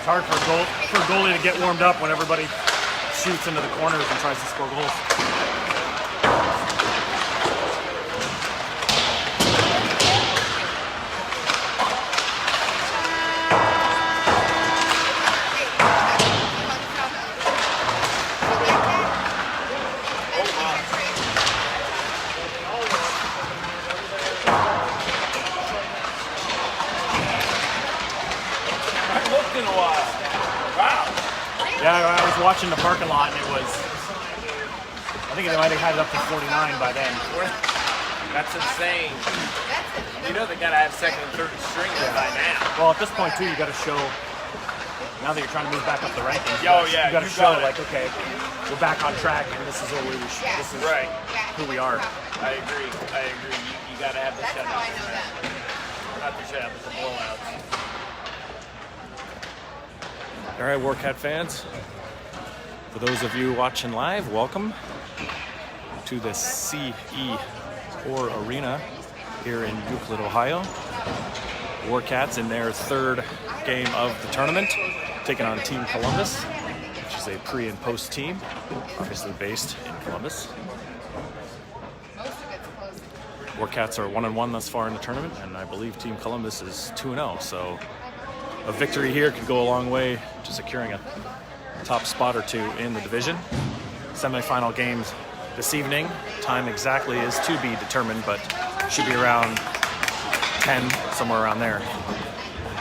It's hard for a goalie to get warmed up when everybody shoots into the corners and tries to score goals. Yeah, I was watching the parking lot and it was, I think they might have had it up to 49 by then. That's insane. You know they gotta have second and third string by now. Well, at this point too, you got to show, now that you're trying to move back up the rankings, you got to show like, okay, we're back on track and this is what we should, this is right. who we are. I agree. You gotta have the shutouts. Not the shutouts, the blowouts. All right, Warcat fans, for those of you watching live, welcome to the CE4 Arena here in Euclid, Ohio. Warcats in their third game of the tournament, taking on Team Columbus, which is a pre- and post team, obviously based in Columbus. Warcats are 1-1 thus far in the tournament, and I believe Team Columbus is 2-0, so a victory here could go a long way to securing a top spot or two in the division. Semifinal games this evening. Time exactly is to be determined, but should be around 10, somewhere around there.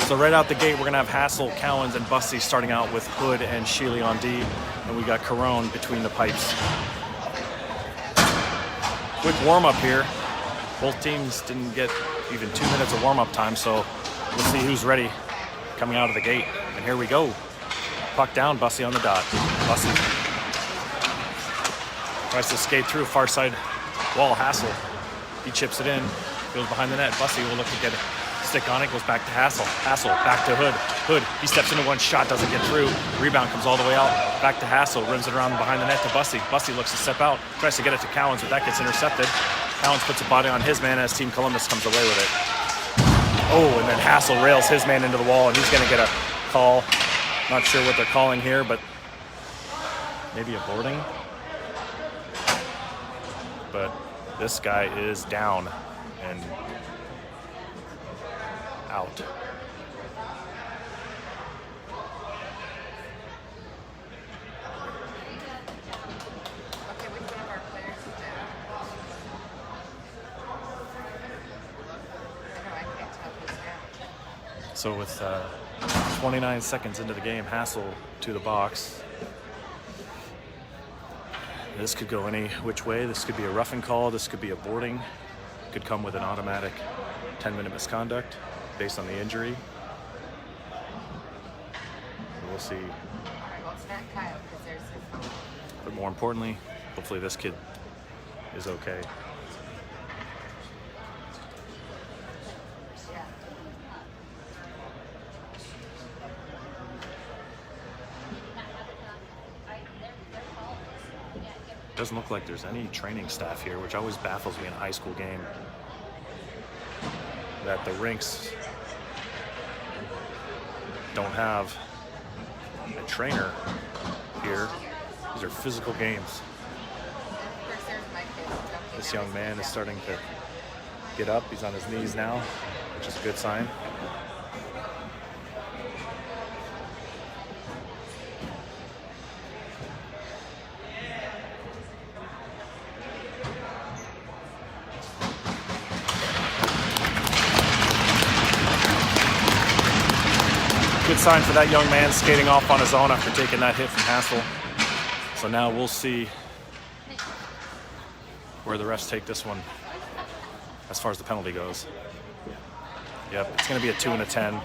So right out the gate, we're gonna have Hassel, Cowens, and Bussy starting out with Hood and Sheely on D, and we got Carone between the pipes. Quick warm-up here. Both teams didn't get even 2 minutes of warm-up time, so we'll see who's ready coming out of the gate. And here we go. Puck down, Bussy on the dot. Bussy tries to skate through far side wall. Hassel, he chips it in, goes behind the net. Bussy will look to get a stick on it, goes back to Hassel. Hassel back to Hood. Hood, he steps into one shot, doesn't get through. Rebound comes all the way out, back to Hassel, rims it around behind the net to Bussy. Bussy looks to step out, tries to get it to Cowens, but that gets intercepted. Cowens puts a body on his man as Team Columbus comes away with it. Oh, and then Hassel rails his man into the wall, and he's going to get a call. Not sure what they're calling here, but maybe a boarding. But this guy is down and out. So with 29 seconds into the game, Hassel to the box. This could go any which way. This could be a roughing call. This could be a boarding. Could come with an automatic 10-minute misconduct based on the injury. We'll see. But more importantly, hopefully this kid is okay. Doesn't look like there's any training staff here, which always baffles me in a high school game. That the rinks don't have a trainer here. These are physical games. This young man is starting to get up. He's on his knees now, which is a good sign. Good sign for that young man skating off on his own after taking that hit from Hassel. So now we'll see where the refs take this one as far as the penalty goes. Yep, it's going to be a 2 and a 10.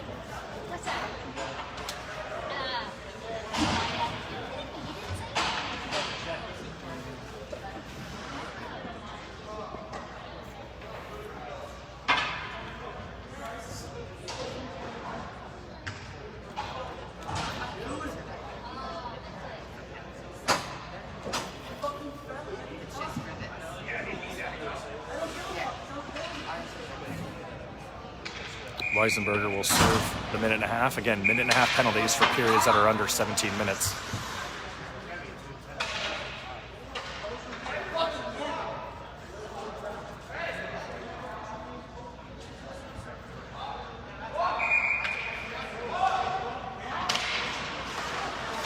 Weisenberger will serve the minute and a half. Again, minute and a half penalties for periods that are under 17 minutes.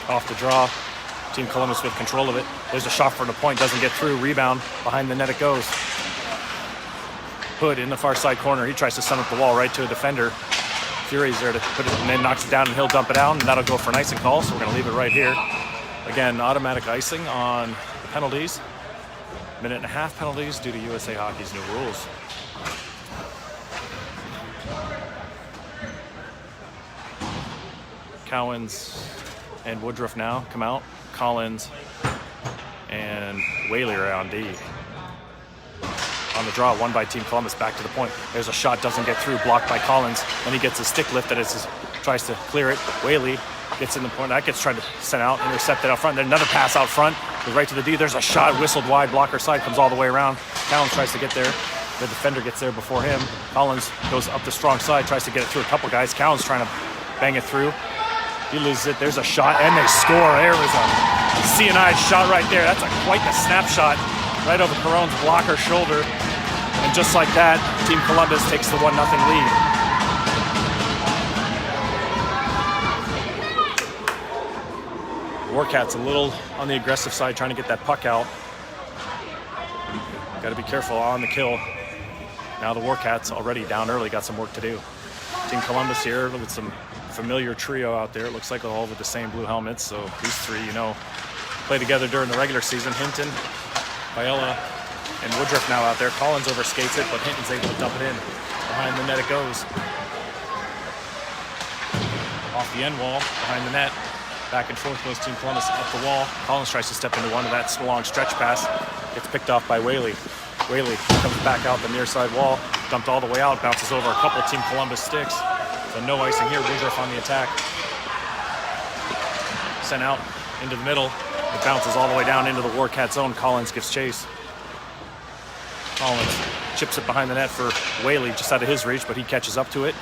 Off the draw, Team Columbus with control of it. There's a shot for the point, doesn't get through. Rebound, behind the net it goes. Hood in the far side corner. He tries to send up the wall right to a defender. Fury's there to put it, and then knocks it down, and he'll dump it out, and that'll go for an icing call, so we're going to leave it right here. Again, automatic icing on the penalties. Minute and a half penalties due to USA Hockey's new rules. Cowens and Woodruff now come out. Collins and Whaley are on D. On the draw, one by Team Columbus, back to the point. There's a shot, doesn't get through, blocked by Collins. Then he gets his stick lifted as he tries to clear it. Whaley gets in the point. That gets tried to send out, intercepted out front. Then another pass out front, goes right to the D. There's a shot, whistled wide, blocker side, comes all the way around. Collins tries to get there. The defender gets there before him. Collins goes up the strong side, tries to get it through a couple guys. Collins trying to bang it through. He loses it. There's a shot, and they score. There was a CNI shot right there. That's quite the snapshot right over Caron's blocker shoulder. And just like that, Team Columbus takes the 1-0 lead. Warcats a little on the aggressive side, trying to get that puck out. Got to be careful on the kill. Now the Warcats already down early, got some work to do. Team Columbus here with some familiar trio out there. It looks like all with the same blue helmets. So these three, play together during the regular season. Hinton, Viola, and Woodruff now out there. Collins overskates it, but Hinton's able to dump it in. Behind the net it goes. Off the end wall, behind the net. Back and forth goes Team Columbus up the wall. Collins tries to step into one of that long stretch pass. Gets picked off by Whaley. Whaley comes back out the near side wall. Dumped all the way out. Bounces over a couple Team Columbus sticks. So no icing here. Woodruff on the attack. Sent out into the middle. It bounces all the way down into the Warcat zone. Collins gives chase. Collins chips it behind the net for Whaley, just out of his reach, but he catches up to it.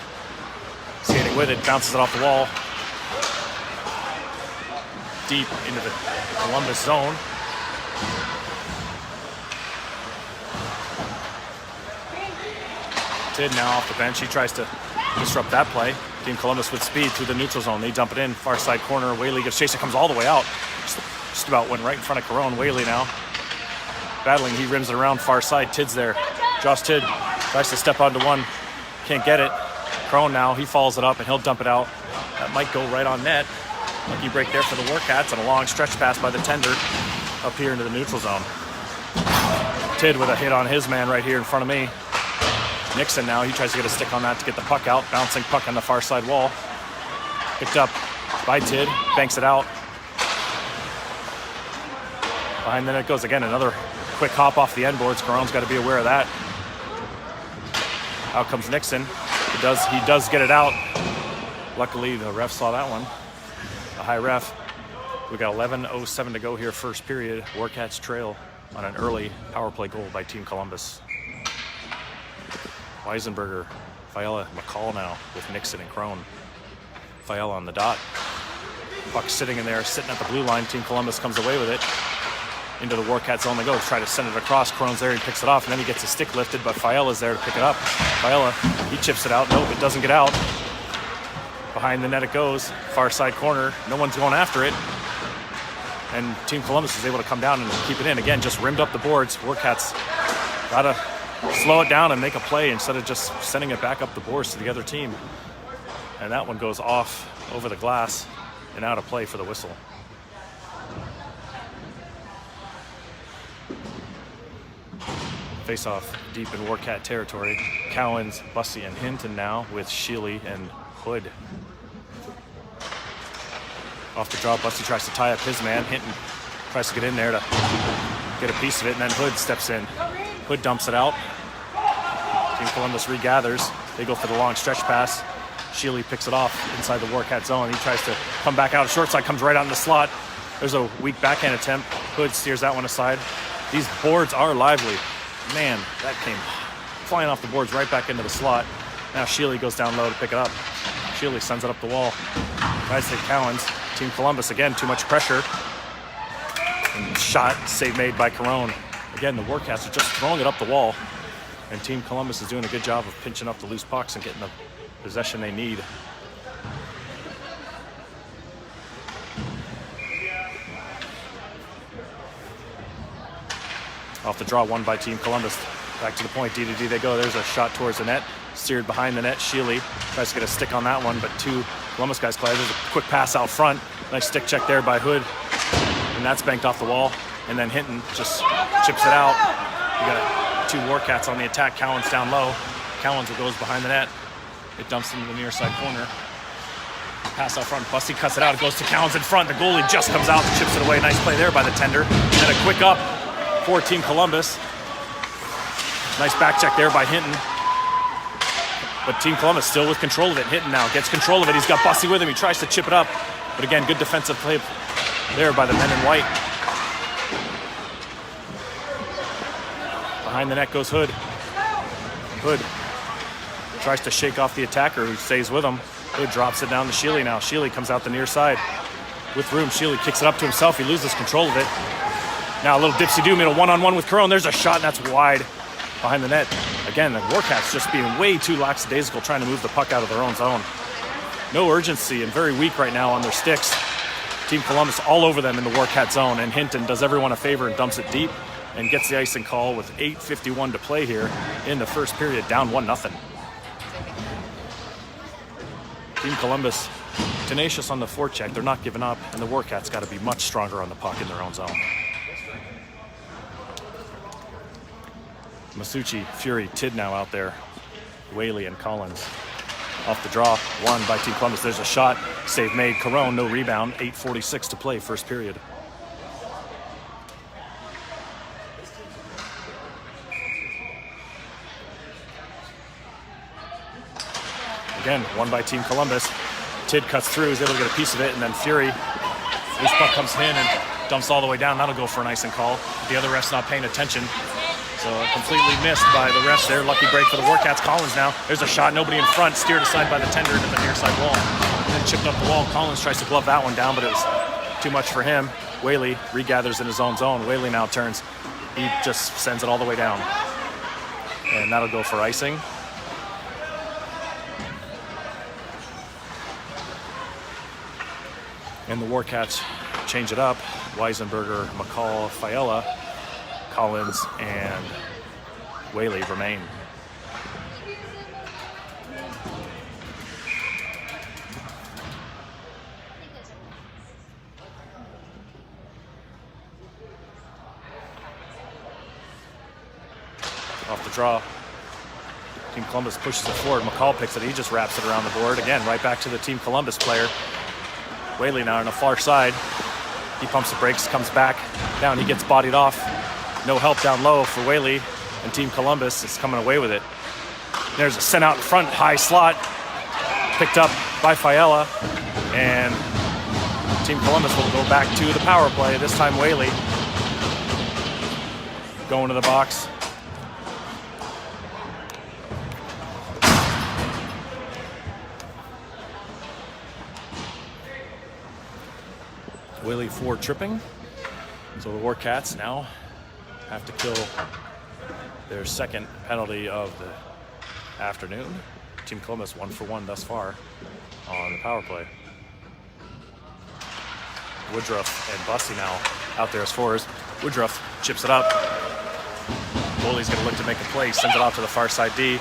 Skating with it, bounces it off the wall. Deep into the Columbus zone. Tid now off the bench. He tries to disrupt that play. Team Columbus with speed through the neutral zone. They dump it in, far side corner. Whaley gives chase. It comes all the way out. Just about went right in front of Caron. Whaley now battling. He rims it around far side. Tid's there. Josh Tid tries to step onto one. Can't get it. Caron now, he follows it up and he'll dump it out. That might go right on net. Lucky break there for the Warcats and a long stretch pass by the tender up here into the neutral zone. Tid with a hit on his man right here in front of me. Nixon now, he tries to get a stick on that to get the puck out. Bouncing puck on the far side wall. Picked up by Tid, banks it out. Behind the net goes again, another quick hop off the end boards. Caron's got to be aware of that. Out comes Nixon. He does get it out. Luckily, the ref saw that one. The high ref. We got 11:07 to go here, first period. Warcats trail on an early power play goal by Team Columbus. Weisenberger, Viola, McCall now with Nixon and Crone. Viola on the dot. Puck sitting in there, sitting at the blue line. Team Columbus comes away with it. Into the Warcats zone they go. Try to send it across. Crone's there, he picks it off, and then he gets his stick lifted, but Viola's there to pick it up. Viola, he chips it out. Nope, it doesn't get out. Behind the net it goes. Far side corner. No one's going after it. And Team Columbus is able to come down and keep it in. Again, just rimmed up the boards. Warcats gotta slow it down and make a play instead of just sending it back up the boards to the other team. And that one goes off over the glass and out of play for the whistle. Face off deep in Warcat territory. Cowens, Bussey, and Hinton now with Sheely and Hood. Off the draw, Bussey tries to tie up his man. Hinton tries to get in there to get a piece of it, and then Hood steps in. Hood dumps it out. Team Columbus regathers. They go for the long stretch pass. Sheely picks it off inside the Warcat zone. He tries to come back out. Short side comes right out in the slot. There's a weak backhand attempt. Hood steers that one aside. These boards are lively. Man, that came flying off the boards right back into the slot. Now Sheely goes down low to pick it up. Sheely sends it up the wall. Tries to Cowens. Team Columbus, again, too much pressure. And shot, save made by Carone. Again, the Warcats are just throwing it up the wall. And Team Columbus is doing a good job of pinching up the loose pucks and getting the possession they need. Off the draw, one by Team Columbus. Back to the point, D to D they go. There's a shot towards the net. Steered behind the net. Sheely tries to get a stick on that one, but two Columbus guys collide. There's a quick pass out front. Nice stick check there by Hood. And that's banked off the wall. And then Hinton just chips it out. You got two Warcats on the attack. Cowens down low. Cowens goes behind the net. It dumps into the near side corner. Pass out front. Bussy cuts it out. It goes to Cowens in front. The goalie just comes out and chips it away. Nice play there by the tender. And then a quick up for Team Columbus. Nice back check there by Hinton. But Team Columbus still with control of it. Hinton now gets control of it. He's got Bussy with him. He tries to chip it up. But again, good defensive play there by the men in white. Behind the net goes Hood. Hood tries to shake off the attacker who stays with him. Hood drops it down to Sheely now. Sheely comes out the near side. With room, Sheely kicks it up to himself. He loses control of it. Now a little dipsy-do, made a one-on-one with Carone. There's a shot, and that's wide behind the net. Again, the Warcats just being way too lackadaisical trying to move the puck out of their own zone. No urgency and very weak right now on their sticks. Team Columbus all over them in the Warcat zone, and Hinton does everyone a favor and dumps it deep and gets the icing call with 8:51 to play here in the first period, down 1-0. Team Columbus tenacious on the forecheck. They're not giving up, and the Warcats got to be much stronger on the puck in their own zone. Masucci, Fury, Tidnow out there. Whaley and Collins. Off the draw, one by Team Columbus. There's a shot. Save made. Carone, no rebound. 8:46 to play, first period. Again, one by Team Columbus. Tid cuts through, is able to get a piece of it, and then Fury. Loose puck comes in and dumps all the way down. That'll go for an icing call. The other ref's not paying attention. So completely missed by the refs there. Lucky break for the Warcats. Collins now. There's a shot. Nobody in front. Steered aside by the tender into the near side wall. And then chipped up the wall. Collins tries to glove that one down, but it was too much for him. Whaley regathers in his own zone. Whaley now turns. He just sends it all the way down. And that'll go for icing. And the Warcats change it up. Weisenberger, McCall, Fiala, Collins, and Whaley remain. Off the draw. Team Columbus pushes it forward. McCall picks it. He just wraps it around the board. Again, right back to the Team Columbus player. Whaley now on the far side. He pumps the brakes, comes back down. He gets bodied off. No help down low for Whaley, and Team Columbus is coming away with it. There's a sent out in front, high slot, picked up by Fiala, and Team Columbus will go back to the power play. This time Whaley going to the box. Whaley for tripping. So the Warcats now have to kill their second penalty of the afternoon. Team Columbus 1 for 1 thus far on the power play. Woodruff and Bussy now out there as forwards. Woodruff chips it up. Goalie's gonna look to make a play, sends it off to the far side D.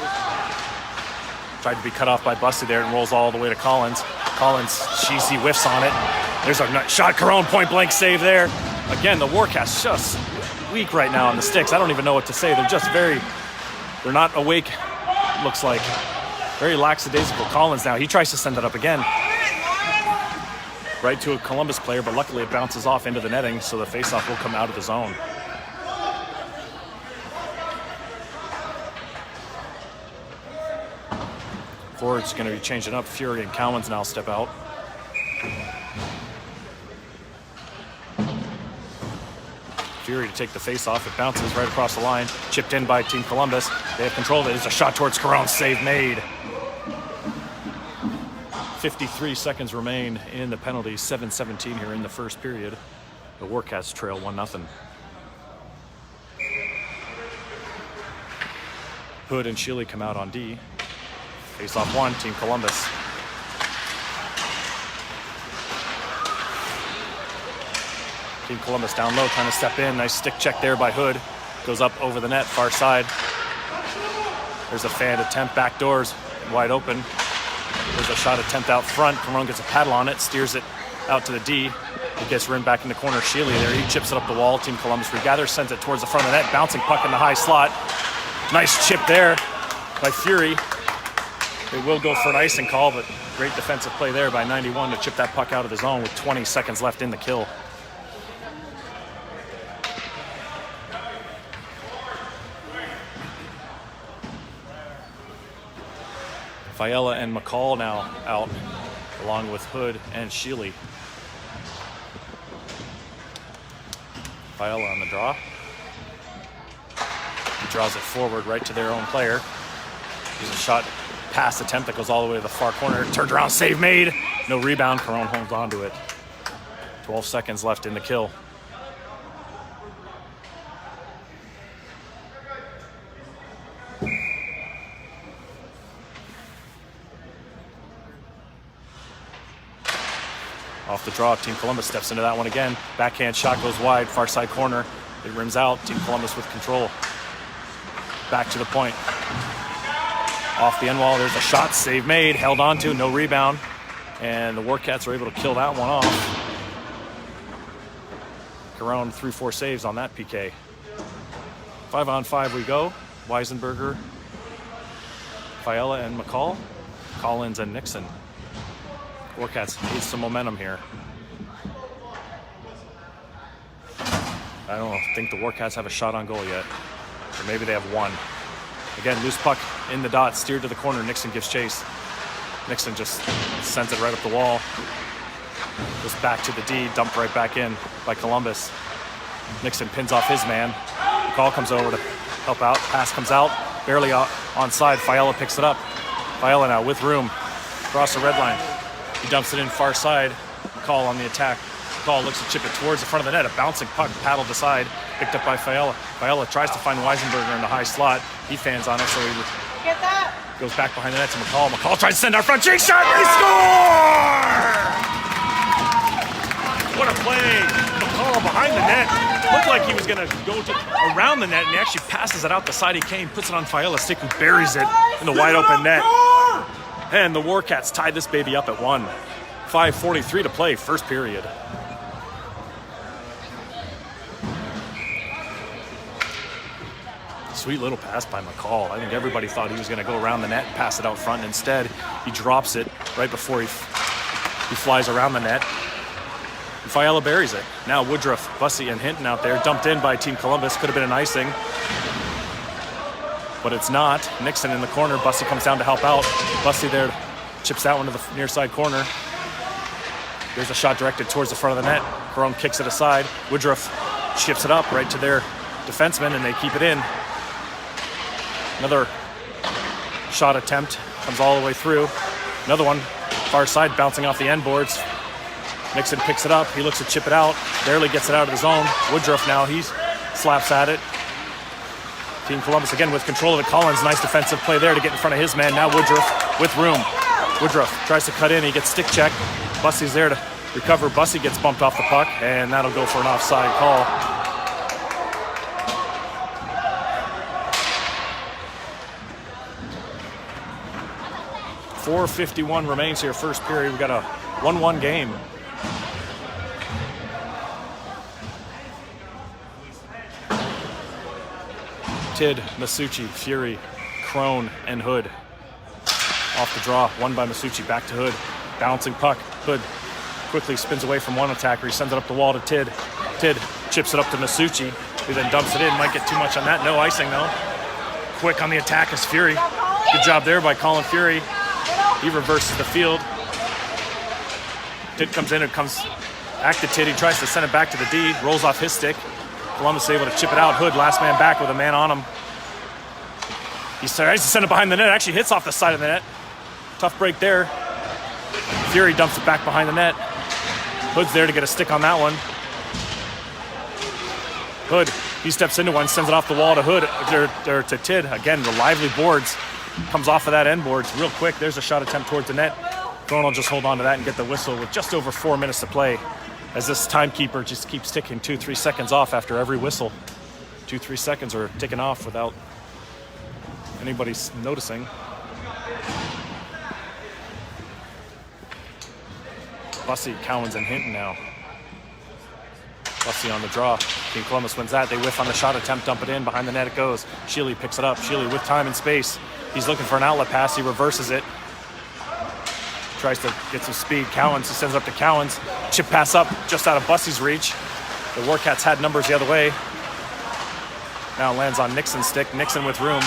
Tried to be cut off by Bussy there and rolls all the way to Collins. Collins, cheesy whiffs on it. There's a shot, Carone, point blank save there. Again, the Warcats just weak right now on the sticks. I don't even know what to say. They're just they're not awake, looks like. Very lackadaisical. Collins now, he tries to send it up again. Right to a Columbus player, but luckily it bounces off into the netting, so the faceoff will come out of the zone. Forward's gonna be changing up. Fury and Cowens now step out. Fury to take the face-off. It bounces right across the line. Chipped in by Team Columbus. They have control of it. There's a shot towards Carone. Save made. 53 seconds remain in the penalty. 7:17 here in the first period. The Warcats trail 1-0. Hood and Sheely come out on D. Face off one, Team Columbus. Team Columbus down low, trying to step in. Nice stick check there by Hood. Goes up over the net, far side. There's a fan attempt, back doors, wide open. There's a shot attempt out front. Caron gets a paddle on it, steers it out to the D. It gets rimmed back in the corner. Sheely there, he chips it up the wall. Team Columbus regathers, sends it towards the front of the net. Bouncing puck in the high slot. Nice chip there by Fury. They will go for an icing call, but great defensive play there by 91 to chip that puck out of the zone with 20 seconds left in the kill. Fiala and McCall now out, along with Hood and Sheely. Fiala on the draw. He draws it forward right to their own player. There's a shot pass attempt that goes all the way to the far corner. Turned around, save made. No rebound, Caron holds on to it. 12 seconds left in the kill. Off the draw, Team Columbus steps into that one again. Backhand shot goes wide, far side corner. It rims out, Team Columbus with control. Back to the point. Off the end wall, there's a shot, save made, held on to, no rebound. And the Warcats are able to kill that one off. Caron 3-4 saves on that PK. 5-on-5 we go. Weisenberger, Fiala and McCall, Collins and Nixon. Warcats need some momentum here. I don't think the Warcats have a shot on goal yet. Or maybe they have one. Again, loose puck in the dot, steered to the corner. Nixon gives chase. Nixon just sends it right up the wall. Goes back to the D, dumped right back in by Columbus. Nixon pins off his man. McCall comes over to help out. Pass comes out, barely onside. Fiala picks it up. Fiala now with room, across the red line. He dumps it in far side. McCall on the attack. McCall looks to chip it towards the front of the net. A bouncing puck paddled aside, picked up by Fiala. Fiala tries to find Weisenberger in the high slot. He fans on it, so he Get that. goes back behind the net to McCall. McCall tries to send out front. Jake shot. He score! What a play. McCall behind the net. Looked like he was going to go around the net, and he actually passes it out the side he came, puts it on Fiala's stick, who buries it in the wide open net. And the Warcats tied this baby up at 1. 5:43 to play, first period. Sweet little pass by McCall. I think everybody thought he was going to go around the net and pass it out front. Instead, he drops it right before he flies around the net. And Fiala buries it. Now Woodruff, Bussey, and Hinton out there, dumped in by Team Columbus. Could have been an icing, but it's not. Nixon in the corner. Bussey comes down to help out. Bussey there chips that one to the near side corner. There's a shot directed towards the front of the net. Caron kicks it aside. Woodruff chips it up right to their defenseman, and they keep it in. Another shot attempt comes all the way through. Another one, far side, bouncing off the end boards. Nixon picks it up. He looks to chip it out. Barely gets it out of the zone. Woodruff now, he slaps at it. Team Columbus again with control of it. Collins, nice defensive play there to get in front of his man. Now Woodruff with room. Woodruff tries to cut in. He gets stick checked. Bussey's there to recover. Bussey gets bumped off the puck, and that'll go for an offside call. .451 remains here, first period. We've got a 1-1 game. Tid, Masucci, Fury, Crone, and Hood. Off the draw, won by Masucci, back to Hood. Bouncing puck, Hood quickly spins away from one attacker. He sends it up the wall to Tid. Tid chips it up to Masucci, who then dumps it in. Might get too much on that, no icing though. Quick on the attack is Fury. Good job there by Colin Fury. He reverses the field. Tid comes in and comes back to Tid. He tries to send it back to the D, rolls off his stick. Columbus able to chip it out. Hood, last man back with a man on him. He tries to send it behind the net. Actually hits off the side of the net. Tough break there. Fury dumps it back behind the net. Hood's there to get a stick on that one. Hood, he steps into one, sends it off the wall to Hood, or to Tid. Again, the lively boards. Comes off of that end boards real quick. There's a shot attempt towards the net. Thorne will just hold on to that and get the whistle with just over 4 minutes to play, as this timekeeper just keeps ticking 2-3 seconds off after every whistle. 2-3 seconds are ticking off without anybody noticing. Bussy, Cowens, and Hinton now. Bussy on the draw. Team Columbus wins that. They whiff on the shot attempt, dump it in. Behind the net it goes. Sheely picks it up. Sheely with time and space. He's looking for an outlet pass. He reverses it. Tries to get some speed. Cowens, he sends it up to Cowens. Chip pass up just out of Bussy's reach. The Warcats had numbers the other way. Now lands on Nixon's stick. Nixon with room.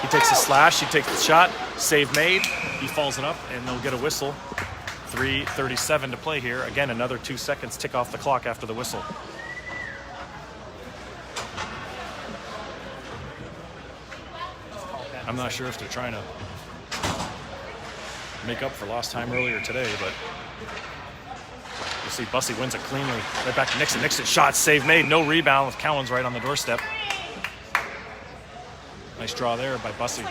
He takes a slash. He takes the shot. Save made. He falls it up, and they'll get a whistle. 3:37 to play here. Again, another 2 seconds tick off the clock after the whistle. I'm not sure if they're trying to make up for lost time earlier today, but you'll see Bussy wins it cleanly. Right back to Nixon. Nixon shot, save made, no rebound with Cowens right on the doorstep. Nice draw there by Bussy.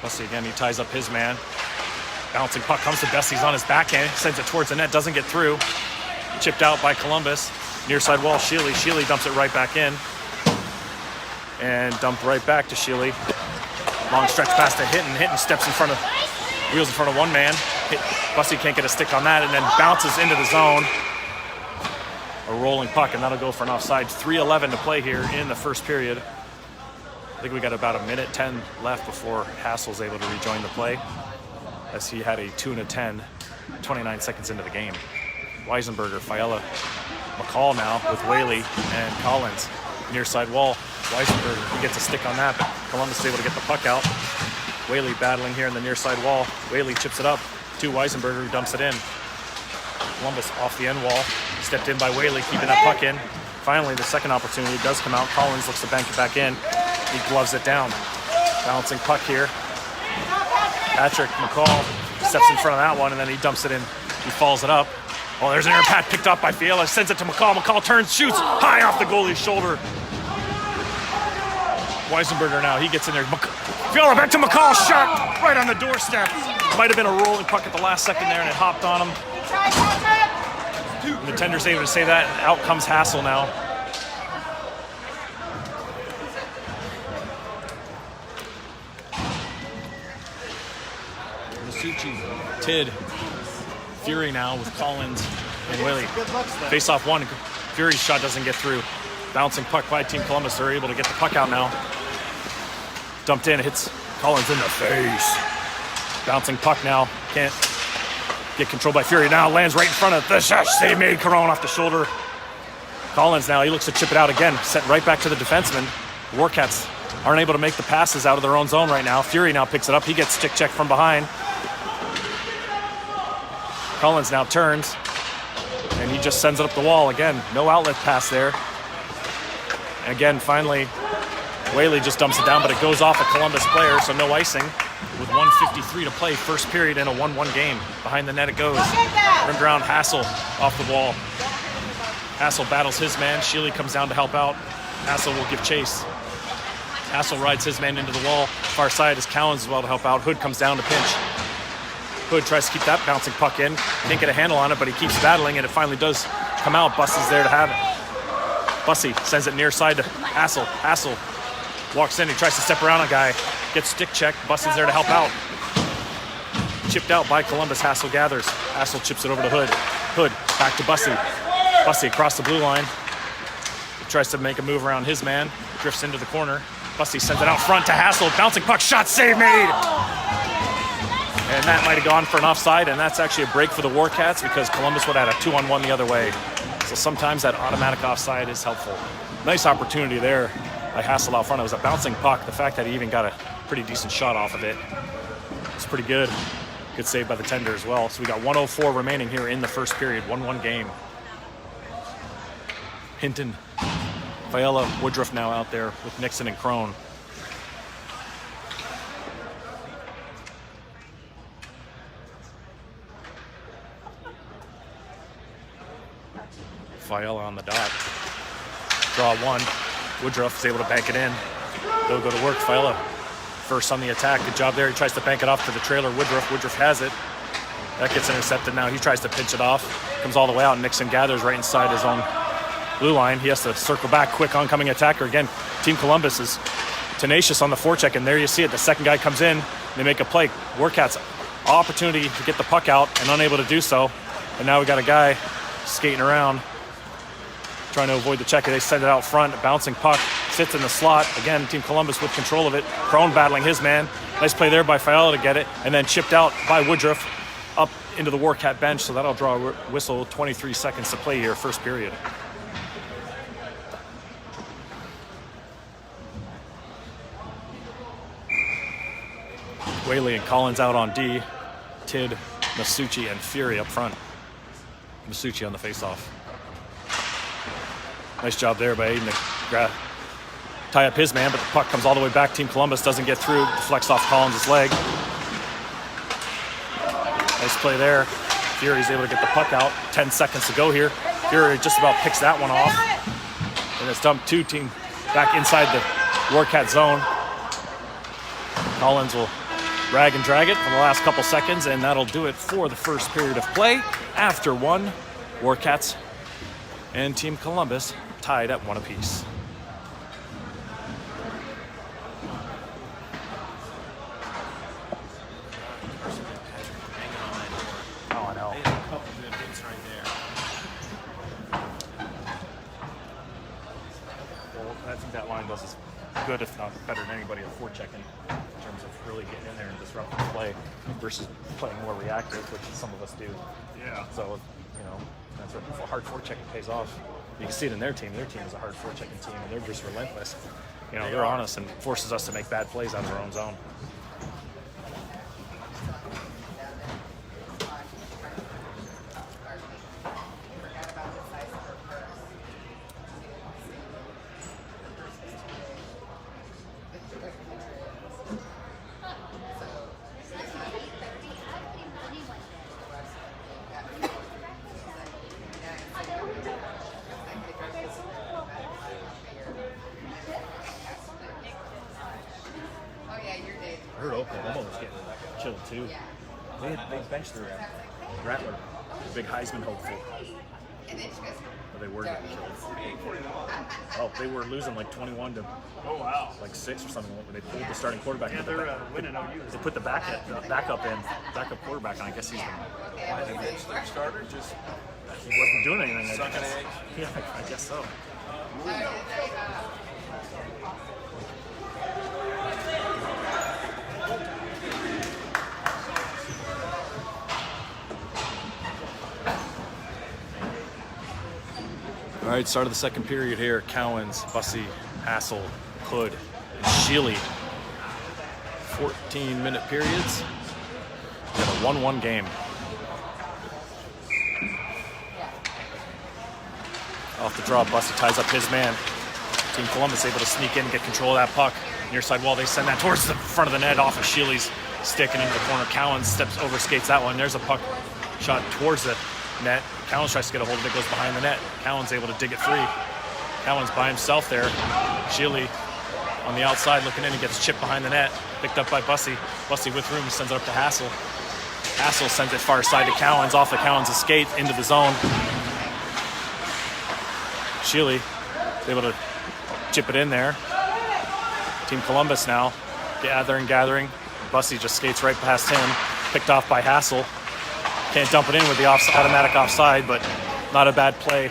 Bussy again, he ties up his man. Bouncing puck comes to Bussy, he's on his backhand, sends it towards the net, doesn't get through. Chipped out by Columbus. Near side wall, Sheely. Sheely dumps it right back in. And dumped right back to Sheely. Long stretch pass to Hinton. Hinton steps in front of, wheels in front of one man. Bussy can't get a stick on that, and then bounces into the zone. A rolling puck, and that'll go for an offside. 3:11 to play here in the first period. I think we got about 1:10 left before Hassel's able to rejoin the play, as he had a 2-10, 29 seconds into the game. Weisenberger, Fiala, McCall now with Whaley and Collins. Near side wall, Weisenberger, he gets a stick on that, but Columbus is able to get the puck out. Whaley battling here in the near side wall. Whaley chips it up to Weisenberger, who dumps it in. Columbus off the end wall, stepped in by Whaley, keeping that puck in. Finally, the second opportunity does come out. Collins looks to bank it back in. He gloves it down. Bouncing puck here. Patrick McCall steps in front of that one, and then he dumps it in. He falls it up. Oh, there's an air pad picked up by Fiala. Sends it to McCall. McCall turns, shoots high off the goalie's shoulder. Weisenberger now, he gets in there. Fiala back to McCall. Shot right on the doorstep. Might have been a rolling puck at the last second there, and it hopped on him. And the tender's able to say that, and out comes Hassel now. Tid, Fury now with Collins and Willie. Face off one. Fury's shot doesn't get through. Bouncing puck by Team Columbus. They're able to get the puck out now. Dumped in, hits Collins in the face. Bouncing puck now. Can't get controlled by Fury. Now lands right in front of the shot. Save made. Caron off the shoulder. Collins now, he looks to chip it out again. Sent right back to the defenseman. The Warcats aren't able to make the passes out of their own zone right now. Fury now picks it up. He gets stick check from behind. Collins now turns, and he just sends it up the wall again. No outlet pass there. And again, finally, Whaley just dumps it down, but it goes off a Columbus player, so no icing. With 1:53 to play, first period in a 1-1 game. Behind the net it goes. Rimmed around, Hassel off the wall. Hassel battles his man. Sheely comes down to help out. Hassel will give chase. Hassel rides his man into the wall. Far side is Cowens as well to help out. Hood comes down to pinch. Hood tries to keep that bouncing puck in. Can't get a handle on it, but he keeps battling, and it finally does come out. Bussy's there to have it. Bussy sends it near side to Hassel. Hassel walks in. He tries to step around a guy. Gets stick checked. Bussy's there to help out. Chipped out by Columbus. Hassel gathers. Hassel chips it over to Hood. Hood back to Bussy. Bussy across the blue line. He tries to make a move around his man. Drifts into the corner. Bussy sends it out front to Hassel. Bouncing puck. Shot save made. And that might have gone for an offside, and that's actually a break for the Warcats because Columbus would have had a 2-on-1 the other way. So sometimes that automatic offside is helpful. Nice opportunity there by Hassel out front. It was a bouncing puck. The fact that he even got a pretty decent shot off of it, it's pretty good. Good save by the tender as well. So we got 1:04 remaining here in the first period. 1-1 game. Hinton, Fiala, Woodruff now out there with Nixon and Crone. Fiala on the dot. Draw one. Woodruff is able to bank it in. They'll go to work. Fiala first on the attack. Good job there. He tries to bank it off to the trailer. Woodruff has it. That gets intercepted now. He tries to pinch it off. Comes all the way out. Nixon gathers right inside his own blue line. He has to circle back. Quick oncoming attacker. Again, Team Columbus is tenacious on the forecheck, and there you see it. The second guy comes in. They make a play. Warcats opportunity to get the puck out and unable to do so. And now we got a guy skating around trying to avoid the check. They send it out front. A bouncing puck sits in the slot. Again, Team Columbus with control of it. Crone battling his man. Nice play there by Fiala to get it. And then chipped out by Woodruff up into the Warcat bench. So that'll draw a whistle. 23 seconds to play here, first period. Whaley and Collins out on D. Tid, Masucci, and Fury up front. Masucci on the faceoff. Nice job there by Aiden to tie up his man, but the puck comes all the way back. Team Columbus doesn't get through. Deflects off Collins' leg. Nice play there. Fury's able to get the puck out. 10 seconds to go here. Fury just about picks that one off. And it's dumped to team back inside the Warcat zone. Collins will drag and drag it for the last couple seconds, and that'll do it for the first period of play. After one, Warcats and Team Columbus tied at 1 apiece. Oh, I know. They had a couple good hits right there. Well, I think that line does as good, if not better than anybody at forechecking in terms of really getting in there and disrupting the play versus playing more reactive, which some of us do. Yeah. So, that's what hard forechecking pays off. You can see it in their team. Their team is a hard forechecking team, and they're just relentless. They're on us and forces us to make bad plays out of our own zone. I heard Oklahoma was getting chilled too. They benched their Rattler, the big Heisman hopeful. But they were getting killed. Oh, they were losing like 21 to 6 or something. They pulled the starting quarterback. Yeah, they're winning OU. They put the backup quarterback on. I guess he's been. Why they benched their starter? Just He wasn't doing anything. sucking eggs. Yeah, I guess so. All right, start of the second period here. Cowens, Bussey, Hassel, Hood, and Sheely. 14-minute periods. Got a 1-1 game. Off the draw, Bussey ties up his man. Team Columbus able to sneak in and get control of that puck. Near side wall, they send that towards the front of the net off of Sheely's stick and into the corner. Cowens steps over, skates that one. There's a puck shot towards the net. Cowens tries to get a hold of it, goes behind the net. Cowens able to dig it free. Cowens by himself there. Sheely on the outside looking in and gets chipped behind the net. Picked up by Bussey. Bussey with room sends it up to Hassel. Hassel sends it far side to Cowens, off of Cowens' skate into the zone. Sheely is able to chip it in there. Team Columbus now gathering. Bussey just skates right past him. Picked off by Hassel. Can't dump it in with the automatic offside, but not a bad play.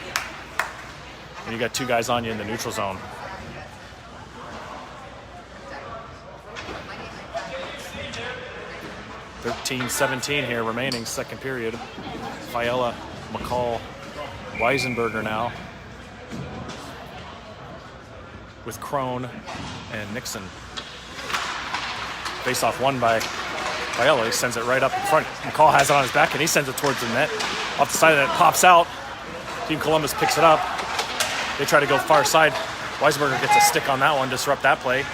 And you got two guys on you in the neutral zone. .17 here remaining, second period. Fiala, McCall, Weisenberger now. With Crone and Nixon. Face-off won by Fiala sends it right up in front. McCall has it on his back, and he sends it towards the net. Off the side of that, pops out. Team Columbus picks it up. They try to go far side. Weisberger gets a stick on that one, disrupt that play.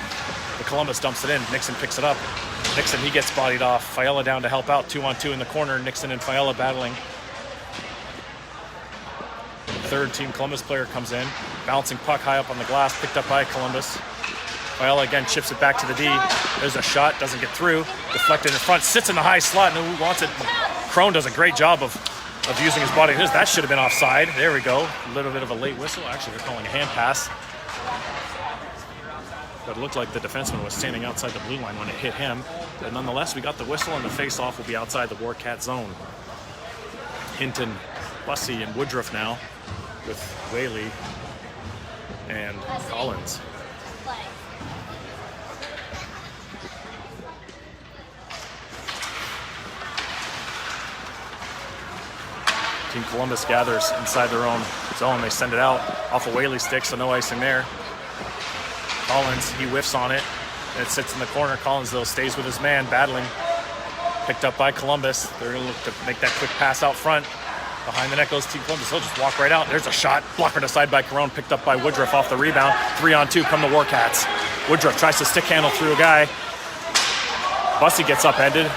The Columbus dumps it in. Nixon picks it up. Nixon, he gets bodied off. Fiala down to help out. 2-on-2 in the corner. Nixon and Fiala battling. Third Team Columbus player comes in. Bouncing puck high up on the glass, picked up by Columbus. Fiala again chips it back to the D. There's a shot, doesn't get through. Deflected in front, sits in the high slot, and who wants it? Crone does a great job of using his body. That should have been offside. There we go. A little bit of a late whistle. Actually, they're calling a hand pass. But it looked like the defenseman was standing outside the blue line when it hit him. But nonetheless, we got the whistle, and the face-off will be outside the Warcat zone. Hinton, Bussey, and Woodruff now with Whaley and Collins. Team Columbus gathers inside their own zone. They send it out off a Whaley stick, so no icing there. Collins, he whiffs on it, and it sits in the corner. Collins, though, stays with his man, battling. Picked up by Columbus. They're going to look to make that quick pass out front. Behind the net goes Team Columbus. He'll just walk right out. There's a shot. Blocked aside by Carone. Picked up by Woodruff off the rebound. 3-on-2 come the Warcats. Woodruff tries to stick handle through a guy. Bussey gets upended.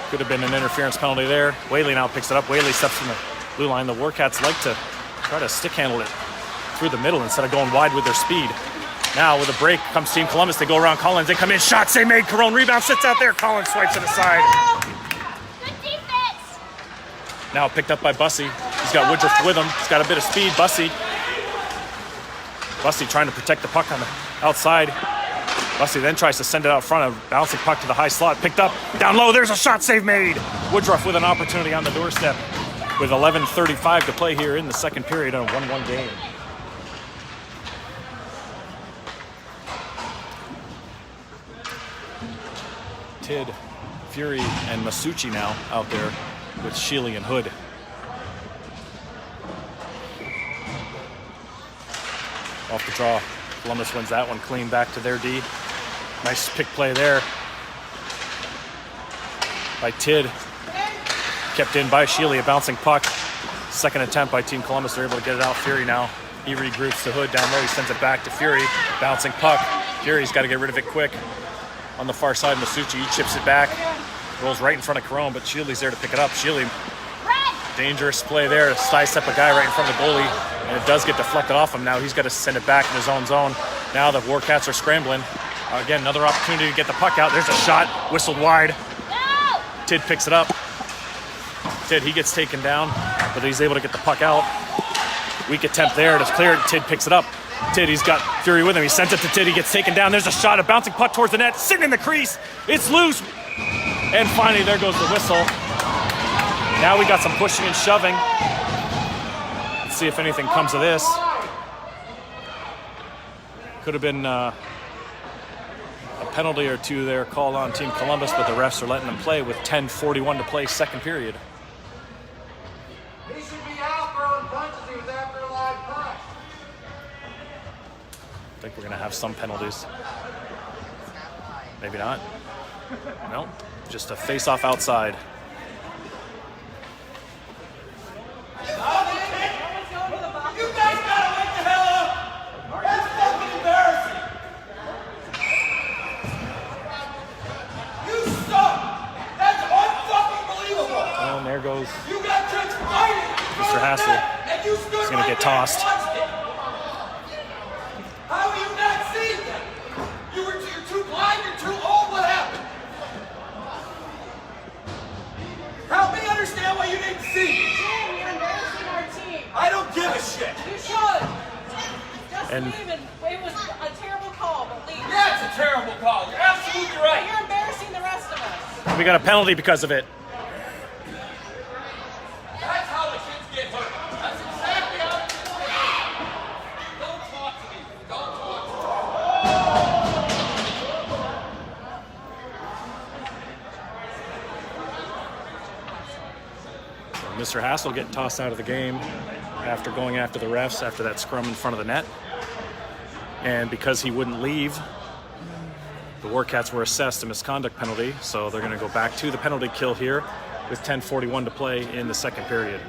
Could have been an interference penalty there. Whaley now picks it up. Whaley steps from the blue line. The Warcats like to try to stick handle it through the middle instead of going wide with their speed. Now with a break comes Team Columbus. They go around Collins. They come in. Shots they made. Carone rebound. Sits out there. Collins swipes it aside. Good defense. Now picked up by Bussey. He's got Woodruff with him. He's got a bit of speed. Bussey trying to protect the puck on the outside. Bussey then tries to send it out front. A bouncing puck to the high slot. Picked up. Down low. There's a shot save made. Woodruff with an opportunity on the doorstep with 11:35 to play here in the second period on a 1-1 game. Tidd, Fury, and Masucci now out there with Shealy and Hood. Off the draw. Columbus wins that one clean back to their D. Nice pick play there by Tidd. Kept in by Shealy, a bouncing puck. Second attempt by Team Columbus. They're able to get it out. Fury now. He regroups to Hood down low. He sends it back to Fury. Bouncing puck. Fury's got to get rid of it quick. On the far side, Masucci, he chips it back. Rolls right in front of Carone, but Shealy's there to pick it up. Shealy, dangerous play there to sidestep a guy right in front of the goalie, and it does get deflected off him. Now he's got to send it back in his own zone. Now the Warcats are scrambling. Again, another opportunity to get the puck out. There's a shot, whistled wide. No! Tidd picks it up. Tidd, he gets taken down, but he's able to get the puck out. Weak attempt there to clear it. Tidd picks it up. Tidd, he's got Fury with him. He sends it to Tidd. He gets taken down. There's a shot, a bouncing puck towards the net, sitting in the crease. It's loose. And finally, there goes the whistle. Now we got some pushing and shoving. Let's see if anything comes of this. Could have been a penalty or two there called on Team Columbus, but the refs are letting them play with 10:41 to play, second period. He should be out throwing punches. He was after a live punch. I think we're going to have some penalties. Maybe not. No, just a face-off outside. You guys gotta wake the hell up! That's fucking embarrassing! You suck! That's unfucking believable! And there goes You got kids fighting! Mr. Hassel. And you stood He's gonna right get there and tossed. watched it. How have you not seen that? You're too blind, you're too old, what happened? Help me understand why you didn't see it. You're embarrassing our team. I don't give a shit. You should. Just And- leave it. It was a terrible call, but leave. Yeah, it's a terrible call. You're absolutely But right. you're embarrassing the rest of us. We got a penalty because of it. That's how the kids get hurt. That's exactly how the kids get hurt. Don't talk to me. Don't talk to me. Mr. Hassel getting tossed out of the game after going after the refs after that scrum in front of the net. And because he wouldn't leave, The Warcats were assessed a misconduct penalty, so they're going to go back to the penalty kill here with 10:41 to play in the second period.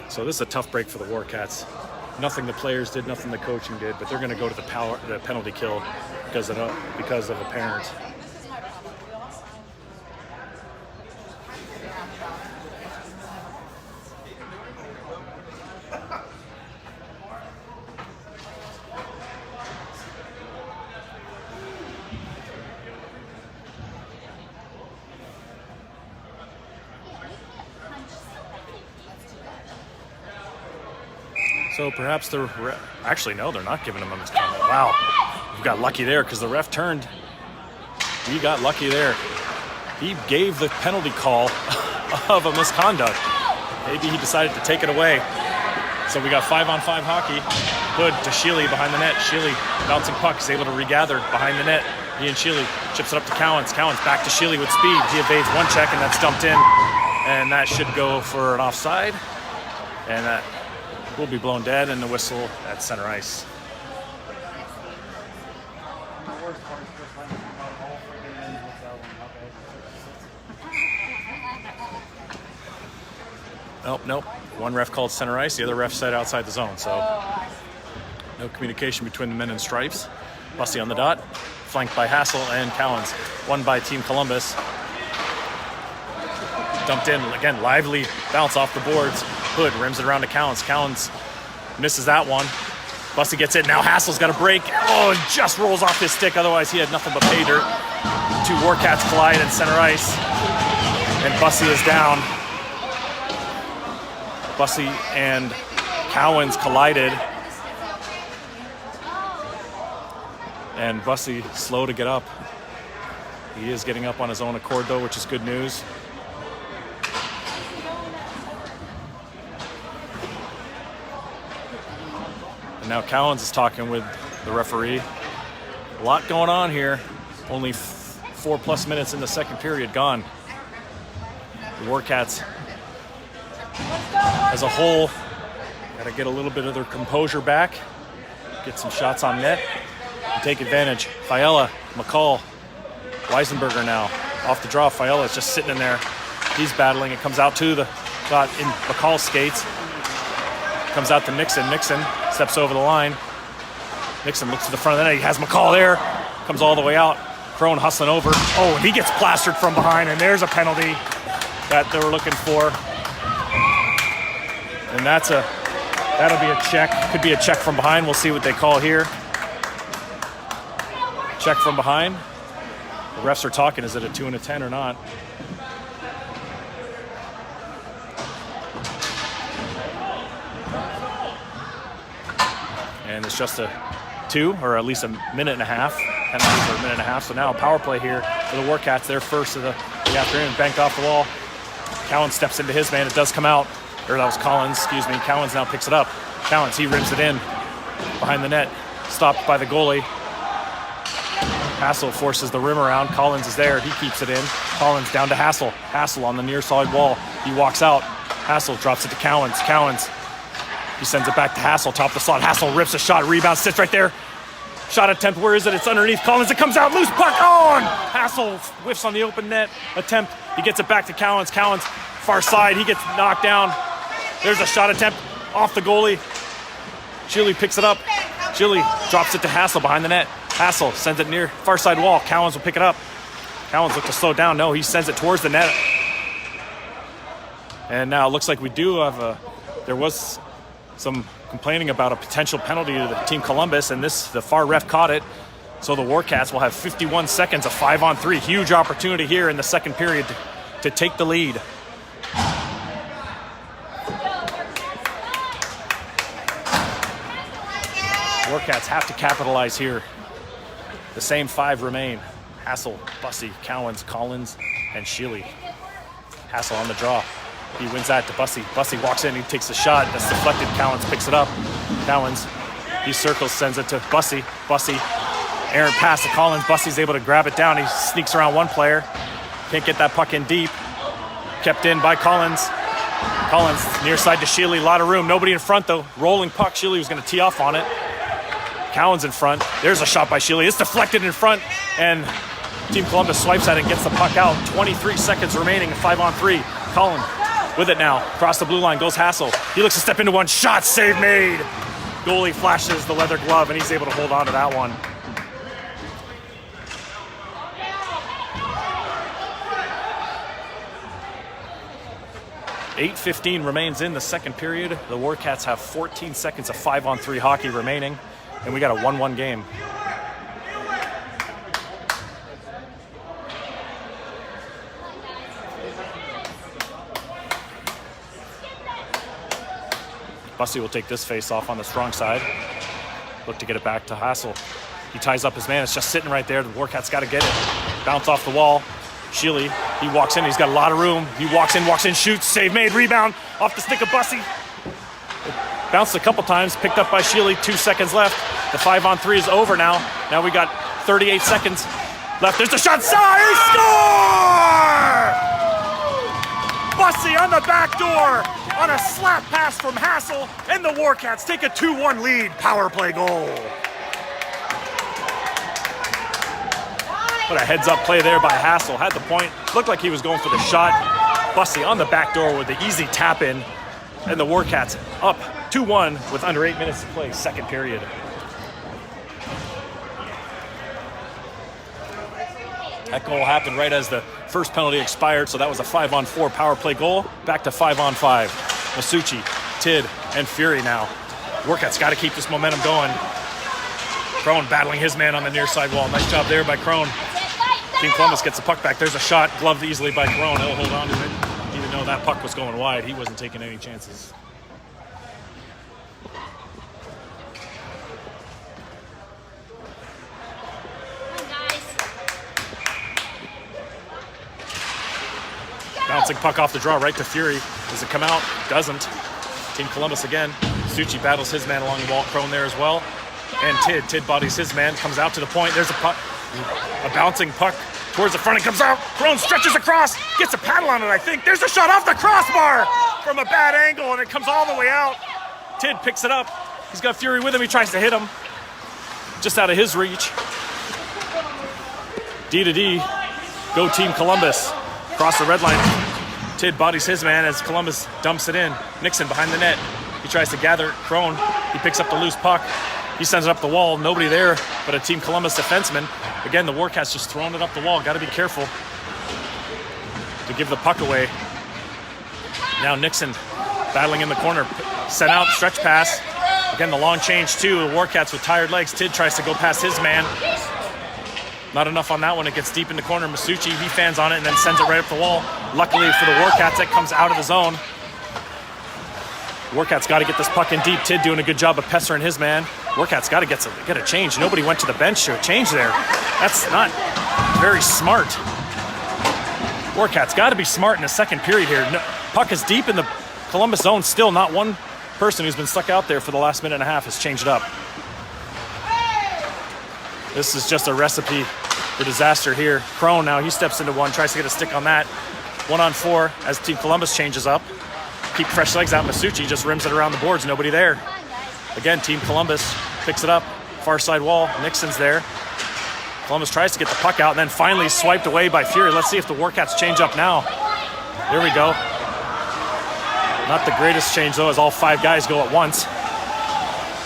So this is a tough break for the Warcats. Nothing the players did, nothing the coaching did, but they're going to go to the penalty kill because of a parent. So perhaps actually no, they're not giving him a misconduct. Wow, we got lucky there because the ref turned. He got lucky there. He gave the penalty call of a misconduct. Maybe he decided to take it away. So we got 5-on-5 hockey. Hood to Sheely behind the net. Sheely bouncing puck is able to regather behind the net. Ian Sheely chips it up to Cowens. Cowens back to Sheely with speed. He evades one check and that's dumped in. And that should go for an offside. And that will be blown dead and the whistle at center ice. Nope. One ref called center ice, the other ref said outside the zone. So no communication between the men in stripes. Bussy on the dot, flanked by Hassel and Cowens. Won by Team Columbus. Dumped in, again, lively bounce off the boards. Hood rims it around to Cowens. Cowens misses that one. Bussy gets it. Now Hassel's got a break. Oh, it just rolls off his stick. Otherwise, he had nothing but pay dirt. Two Warcats collide in center ice. And Bussy is down. Bussy and Cowens collided. And Bussy slow to get up. He is getting up on his own accord, though, which is good news. And now Cowens is talking with the referee. A lot going on here. Only 4+ minutes in the second period gone. The Warcats, as a whole, got to get a little bit of their composure back. Get some shots on net and take advantage. Fiala, McCall, Weisenberger now. Off the draw, Fiala is just sitting in there. He's battling. It comes out to the shot in McCall's skates. Comes out to Nixon. Nixon steps over the line. Nixon looks to the front of the net. He has McCall there. Comes all the way out. Crone hustling over. Oh, and he gets plastered from behind, and there's a penalty that they were looking for. And that'll be a check. Could be a check from behind. We'll see what they call here. Check from behind. The refs are talking. Is it a 2 and a 10 or not? And it's just a 2, or at least a minute and a half. Penalties are a minute and a half. So now a power play here for the Warcats. Their first of the afternoon. Banked off the wall. Cowens steps into his man. It does come out. Or that was Collins, excuse me. Cowens now picks it up. Cowens, he rims it in behind the net. Stopped by the goalie. Hassel forces the rim around. Collins is there. He keeps it in. Collins down to Hassel. Hassel on the near side wall. He walks out. Hassel drops it to Cowens. Cowens, he sends it back to Hassel, top of the slot. Hassel rips a shot, rebound, sits right there. Shot attempt, where is it? It's underneath Collins. It comes out, loose puck on! Hassel whiffs on the open net attempt. He gets it back to Cowens. Cowens, far side, he gets knocked down. There's a shot attempt off the goalie. Sheely picks it up. Sheely drops it to Hassel behind the net. Hassel sends it near far side wall. Cowens will pick it up. Cowens looks to slow down. No, he sends it towards the net. And now it looks like we do have there was some complaining about a potential penalty to the Team Columbus, and the far ref caught it. So the Warcats will have 51 seconds of 5-on-3. Huge opportunity here in the second period to take the lead. Warcats have to capitalize here. The same 5 remain. Hassel, Bussy, Cowens, Collins, and Sheely. Hassel on the draw. He wins that to Bussy. Bussy walks in, he takes a shot. That's deflected. Cowens picks it up. Cowens He circles, sends it to Bussy. Bussy, errant pass to Collins. Bussy's able to grab it down. He sneaks around one player. Can't get that puck in deep. Kept in by Collins. Collins near side to Sheely. A lot of room. Nobody in front though. Rolling puck. Sheely was going to tee off on it. Cowan's in front. There's a shot by Sheely. It's deflected in front, and Team Columbus swipes at it and gets the puck out. 23 seconds remaining, 5-on-3. Collins with it now. Across the blue line goes Hassel. He looks to step into one. Shot, save made. Goalie flashes the leather glove, and he's able to hold on to that one. .8:15 remains in the second period. The Warcats have 14 seconds of 5-on-3 hockey remaining, and we got a 1-1 game. Bussy will take this face off on the strong side. Look to get it back to Hassel. He ties up his man. It's just sitting right there. The Warcats got to get it. Bounce off the wall. Sheely, he walks in. He's got a lot of room. He walks in, shoots. Save made. Rebound off the stick of Bussy. Bounced a couple times. Picked up by Sheely. 2 seconds left. The 5-on-3 is over now. Now we got 38 seconds left. There's the shot. He score! Bussy on the back door on a slap pass from Hassel, and the Warcats take a 2-1 lead. Power play goal. What a heads-up play there by Hassel. Had the point. Looked like he was going for the shot. Bussy on the back door with the easy tap-in, and the Warcats up 2-1 with under 8 minutes to play, second period. That goal happened right as the first penalty expired, so that was a 5-on-4 power play goal. Back to 5-on-5. Masucci, Tid, and Fury now. Warcats got to keep this momentum going. Crone battling his man on the near side wall. Nice job there by Crone. Team Columbus gets the puck back. There's a shot, gloved easily by Crone. He'll hold on to it. Even though that puck was going wide, he wasn't taking any chances. Bouncing puck off the draw right to Fury. Does it come out? Doesn't. Team Columbus again. Suchi battles his man along the wall. Crone there as well. And Tid bodies his man. Comes out to the point. There's a puck. A bouncing puck towards the front. It comes out. Crone stretches across. Gets a paddle on it, I think. There's a shot off the crossbar from a bad angle, and it comes all the way out. Tid picks it up. He's got Fury with him. He tries to hit him. Just out of his reach. D to D. Go Team Columbus. Across the red line. Tid bodies his man as Columbus dumps it in. Nixon behind the net. He tries to gather Crone. He picks up the loose puck. He sends it up the wall. Nobody there but a Team Columbus defenseman. Again, the Warcats just throwing it up the wall. Got to be careful to give the puck away. Now Nixon battling in the corner. Sent out, stretch pass. Again, the long change too. The Warcats with tired legs. Tid tries to go past his man. Not enough on that one. It gets deep in the corner. Masucci, he fans on it and then sends it right up the wall. Luckily for the Warcats, it comes out of the zone. Warcats got to get this puck in deep. Tid doing a good job of pestering his man. Warcats got to get a change. Nobody went to the bench to a change there. That's not very smart. Warcats got to be smart in the second period here. No, puck is deep in the Columbus zone. Still not one person who's been stuck out there for the last minute and a half has changed it up. This is just a recipe for disaster here. Crone now, he steps into one, tries to get a stick on that. 1-on-4 as Team Columbus changes up. Keep fresh legs out. Masucci just rims it around the boards. Nobody there. Again, Team Columbus picks it up. Far side wall. Nixon's there. Columbus tries to get the puck out and then finally swiped away by Fury. Let's see if the Warcats change up now. There we go. Not the greatest change though, as all 5 guys go at once.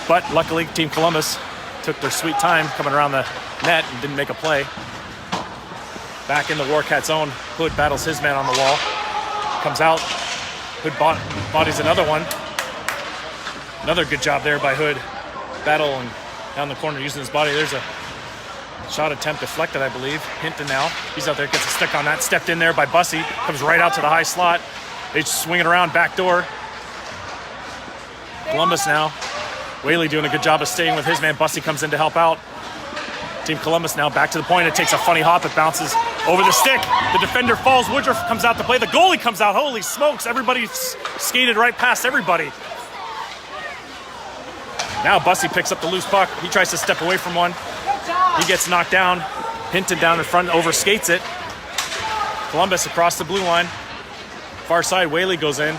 But luckily, Team Columbus took their sweet time coming around the net and didn't make a play. Back in the Warcats zone. Hood battles his man on the wall. Comes out. Hood bodies another one. Another good job there by Hood. Battling down the corner using his body. There's a shot attempt deflected, I believe. Hinton now. He's out there, gets a stick on that. Stepped in there by Bussy. Comes right out to the high slot. They just swing it around back door. Columbus now. Whaley doing a good job of staying with his man. Bussy comes in to help out. Team Columbus now back to the point. It takes a funny hop. It bounces over the stick. The defender falls. Woodruff comes out to play. The goalie comes out. Holy smokes. Everybody skated right past everybody. Now Bussy picks up the loose puck. He tries to step away from one. Good job. He gets knocked down. Hinton down in front, overskates it. Columbus across the blue line. Far side, Whaley goes in.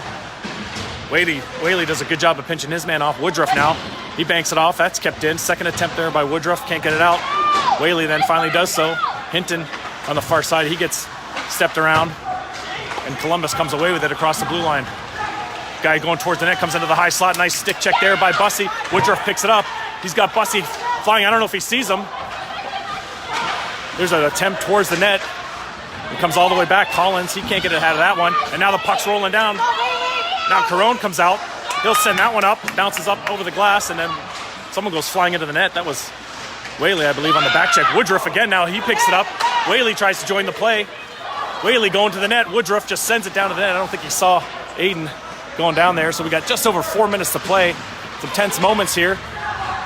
Whaley does a good job of pinching his man off. Woodruff now. He banks it off. That's kept in. Second attempt there by Woodruff. Can't get it out. Whaley then finally does so. Hinton on the far side. He gets stepped around. And Columbus comes away with it across the blue line. Guy going towards the net comes into the high slot. Nice stick check there by Bussy. Woodruff picks it up. He's got Bussy flying. I don't know if he sees him. There's an attempt towards the net. It comes all the way back. Collins, he can't get it out of that one. And now the puck's rolling down. Now Carone comes out. He'll send that one up. Bounces up over the glass, and then someone goes flying into the net. That was Whaley, I believe, on the back check. Woodruff again now. He picks it up. Whaley tries to join the play. Whaley going to the net. Woodruff just sends it down to the net. I don't think he saw Aiden going down there. So we got just over 4 minutes to play. Some tense moments here.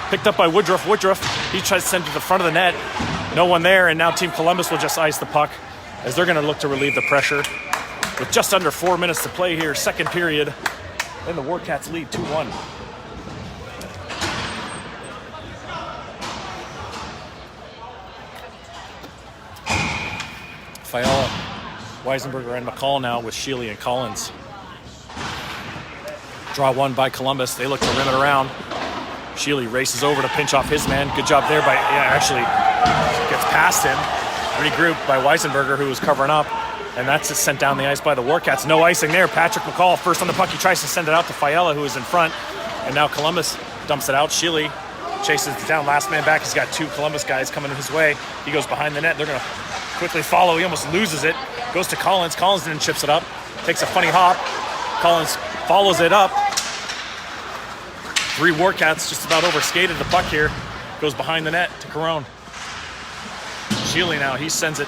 Picked up by Woodruff. Woodruff, he tries to send it to the front of the net. No one there, and now Team Columbus will just ice the puck as they're going to look to relieve the pressure. With just under 4 minutes to play here, second period, and the Warcats lead 2-1. Fiala, Weisenberger, and McCall now with Sheely and Collins. Draw one by Columbus. They look to rim it around. Sheely races over to pinch off his man. Good job there by, actually gets past him. Regrouped by Weisenberger, who was covering up. And that's just sent down the ice by the Warcats. No icing there. Patrick McCall first on the puck. He tries to send it out to Fiala, who is in front. And now Columbus dumps it out. Sheely chases it down. Last man back. He's got two Columbus guys coming his way. He goes behind the net. They're going to quickly follow. He almost loses it. Goes to Collins. Collins then chips it up. Takes a funny hop. Collins follows it up. Three Warcats just about overskated the puck here. Goes behind the net to Carone. Sheely now. He sends it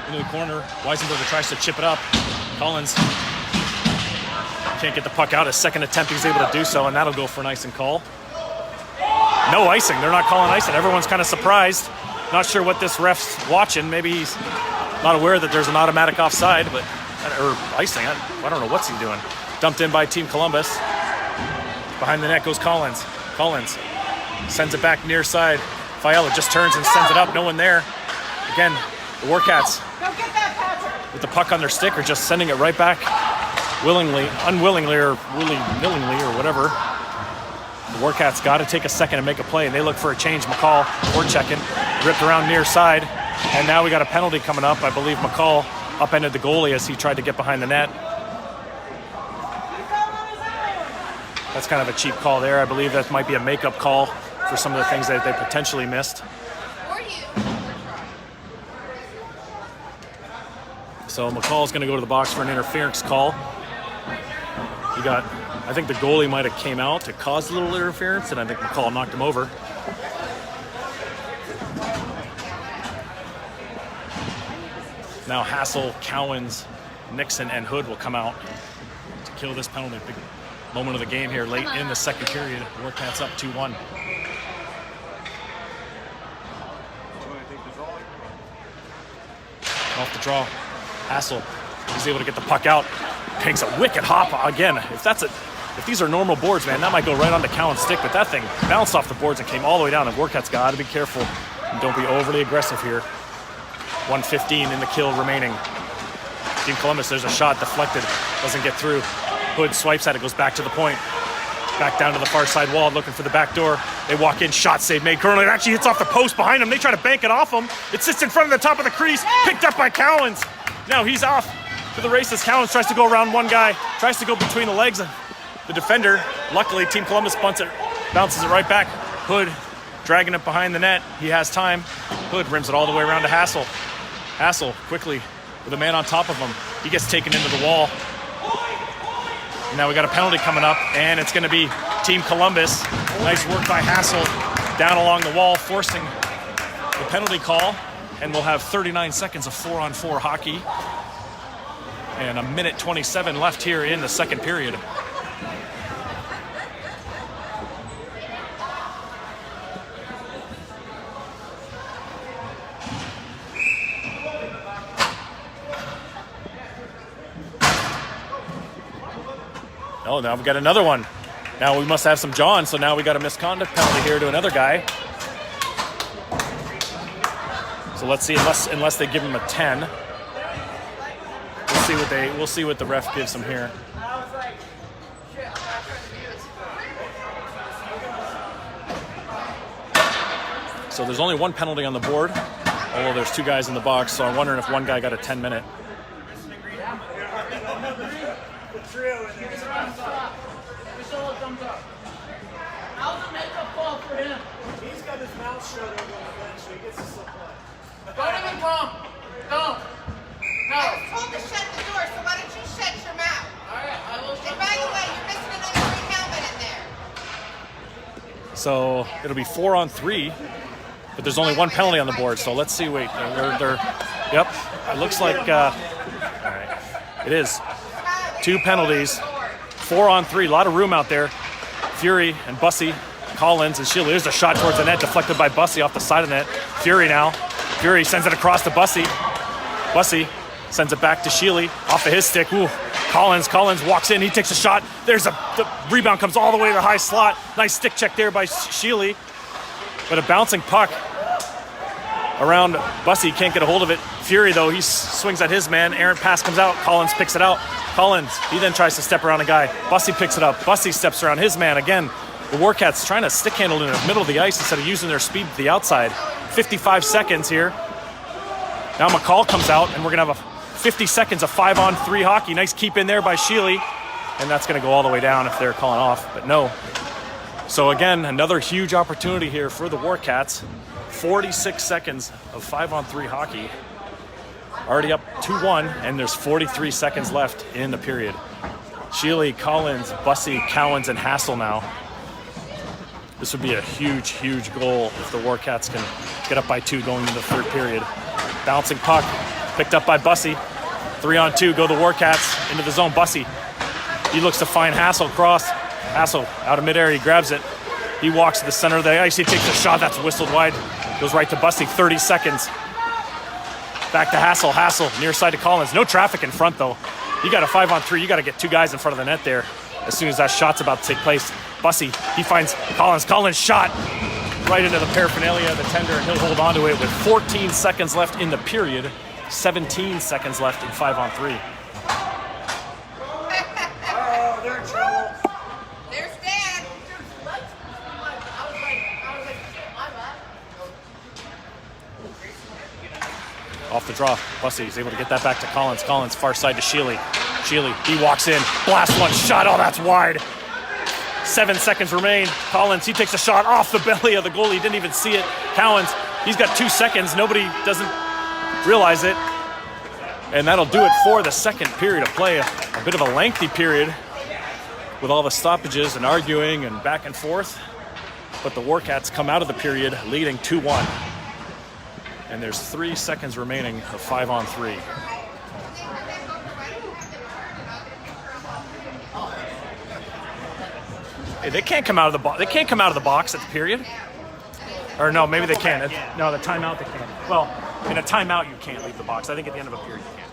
into the corner. Weisenberger tries to chip it up. Collins can't get the puck out. His second attempt, he's able to do so, and that'll go for an icing call. No icing. They're not calling icing. Everyone's kind of surprised. Not sure what this ref's watching. Maybe he's not aware that there's an automatic offside, or icing. I don't know what's he doing. Dumped in by Team Columbus. Behind the net goes Collins. Collins sends it back near side. Fiala just turns and sends it up. No one there. Again, the Warcats with the puck on their stick are just sending it right back willingly, unwillingly, or really willingly, or whatever. The Warcats got to take a second and make a play, and they look for a change. McCall, checking, ripped around near side, and now we got a penalty coming up. I believe McCall upended the goalie as he tried to get behind the net. That's kind of a cheap call there. I believe that might be a makeup call for some of the things that they potentially missed. So McCall's going to go to the box for an interference call. I think the goalie might have came out to cause a little interference, and I think McCall knocked him over. Now Hassel, Cowens, Nixon, and Hood will come out to kill this penalty. Big moment of the game here late in the second period. Warcats up 2-1. Off the draw. Hassel, he's able to get the puck out. Takes a wicked hop again. If these are normal boards, man, that might go right on the Cowan's stick, but that thing bounced off the boards and came all the way down, and Warcats got to be careful and don't be overly aggressive here. 1:15 in the kill remaining. Team Columbus, there's a shot deflected, doesn't get through. Hood swipes at it, goes back to the point. Back down to the far side wall, looking for the back door. They walk in, shot save made. Colonel, it actually hits off the post behind him. They try to bank it off him. It sits in front of the top of the crease, picked up by Cowens. Now he's off to the races. Cowens tries to go around one guy, tries to go between the legs of the defender. Luckily, Team Columbus bounces it right back. Hood dragging it behind the net. He has time. Hood rims it all the way around to Hassel. Hassel quickly with a man on top of him. He gets taken into the wall. Now we got a penalty coming up, and it's going to be Team Columbus. Nice work by Hassel down along the wall, forcing the penalty call. And we'll have 39 seconds of 4-on-4 hockey. And a minute 27 left here in the second period. Oh, now we've got another one. Now we must have some John, so now we got a misconduct penalty here to another guy. So let's see, unless they give him a 10. We'll see what the ref gives him here. So there's only one penalty on the board, although there's two guys in the box, so I'm wondering if one guy got a 10-minute. He's got his mouth shut over on the bench, so he gets to still play. Don't even come. Don't. No. I was told to shut the door, so why don't you shut your mouth? All right, I will shut And by the way, you're missing another green helmet in there. So it'll be 4-on-3, but there's only one penalty on the board. So let's see. Wait, yep. It looks like. All right, it is 2 penalties, 4-on-3. A lot of room out there. Fury and Bussy, Collins and Sheila. There's a shot towards the net, deflected by Bussy off the side of the net. Fury now. Fury sends it across to Bussy. Bussy sends it back to Sheely off of his stick. Ooh. Collins walks in. He takes a shot. The rebound comes all the way to the high slot. Nice stick check there by Sheely. But a bouncing puck around Bussy. Can't get a hold of it. Fury, though, he swings at his man. Errant pass comes out. Collins picks it out. Collins, he then tries to step around a guy. Bussy picks it up. Bussy steps around his man again. The Warcats trying to stick handle in the middle of the ice instead of using their speed to the outside. 55 seconds here. Now McCall comes out, and we're going to have 50 seconds of 5-on-3 hockey. Nice keep in there by Sheely. And that's going to go all the way down if they're calling off, but no. So again, another huge opportunity here for the Warcats. 46 seconds of 5-on-3 hockey. Already up 2-1, and there's 43 seconds left in the period. Sheely, Collins, Bussy, Cowens, and Hassel now. This would be a huge, huge goal if the Warcats can get up by 2 going into the third period. Bouncing puck, picked up by Bussy. 3-on-2, go the Warcats into the zone. Bussy, he looks to find Hassel cross. Hassel out of midair, he grabs it. He walks to the center of the ice, he takes a shot, that's whistled wide. Goes right to Bussy, 30 seconds. Back to Hassel, near side to Collins. No traffic in front though. You got a 5-on-3, you got to get 2 guys in front of the net there as soon as that shot's about to take place. Bussy, he finds Collins shot right into the paraphernalia of the tender, and he'll hold on to it with 14 seconds left in the period, 17 seconds left in 5-on-3. Oh, they're in trouble. There's Dad. Off the draw, Bussy is able to get that back to Collins. Collins, far side to Sheely. Sheely, he walks in, blast one shot, oh, that's wide. 7 seconds remain. Collins, he takes a shot off the belly of the goalie, didn't even see it. Cowens, he's got 2 seconds, nobody doesn't realize it. And that'll do it for the second period of play. A bit of a lengthy period with all the stoppages and arguing and back and forth. But the Warcats come out of the period leading 2-1. And there's 3 seconds remaining of 5-on-3. Hey, they can't come out of the box. They can't come out of the box at the period. Or no, maybe they can. No, the timeout they can. Well, in a timeout you can't leave the box. I think at the end of a period you can.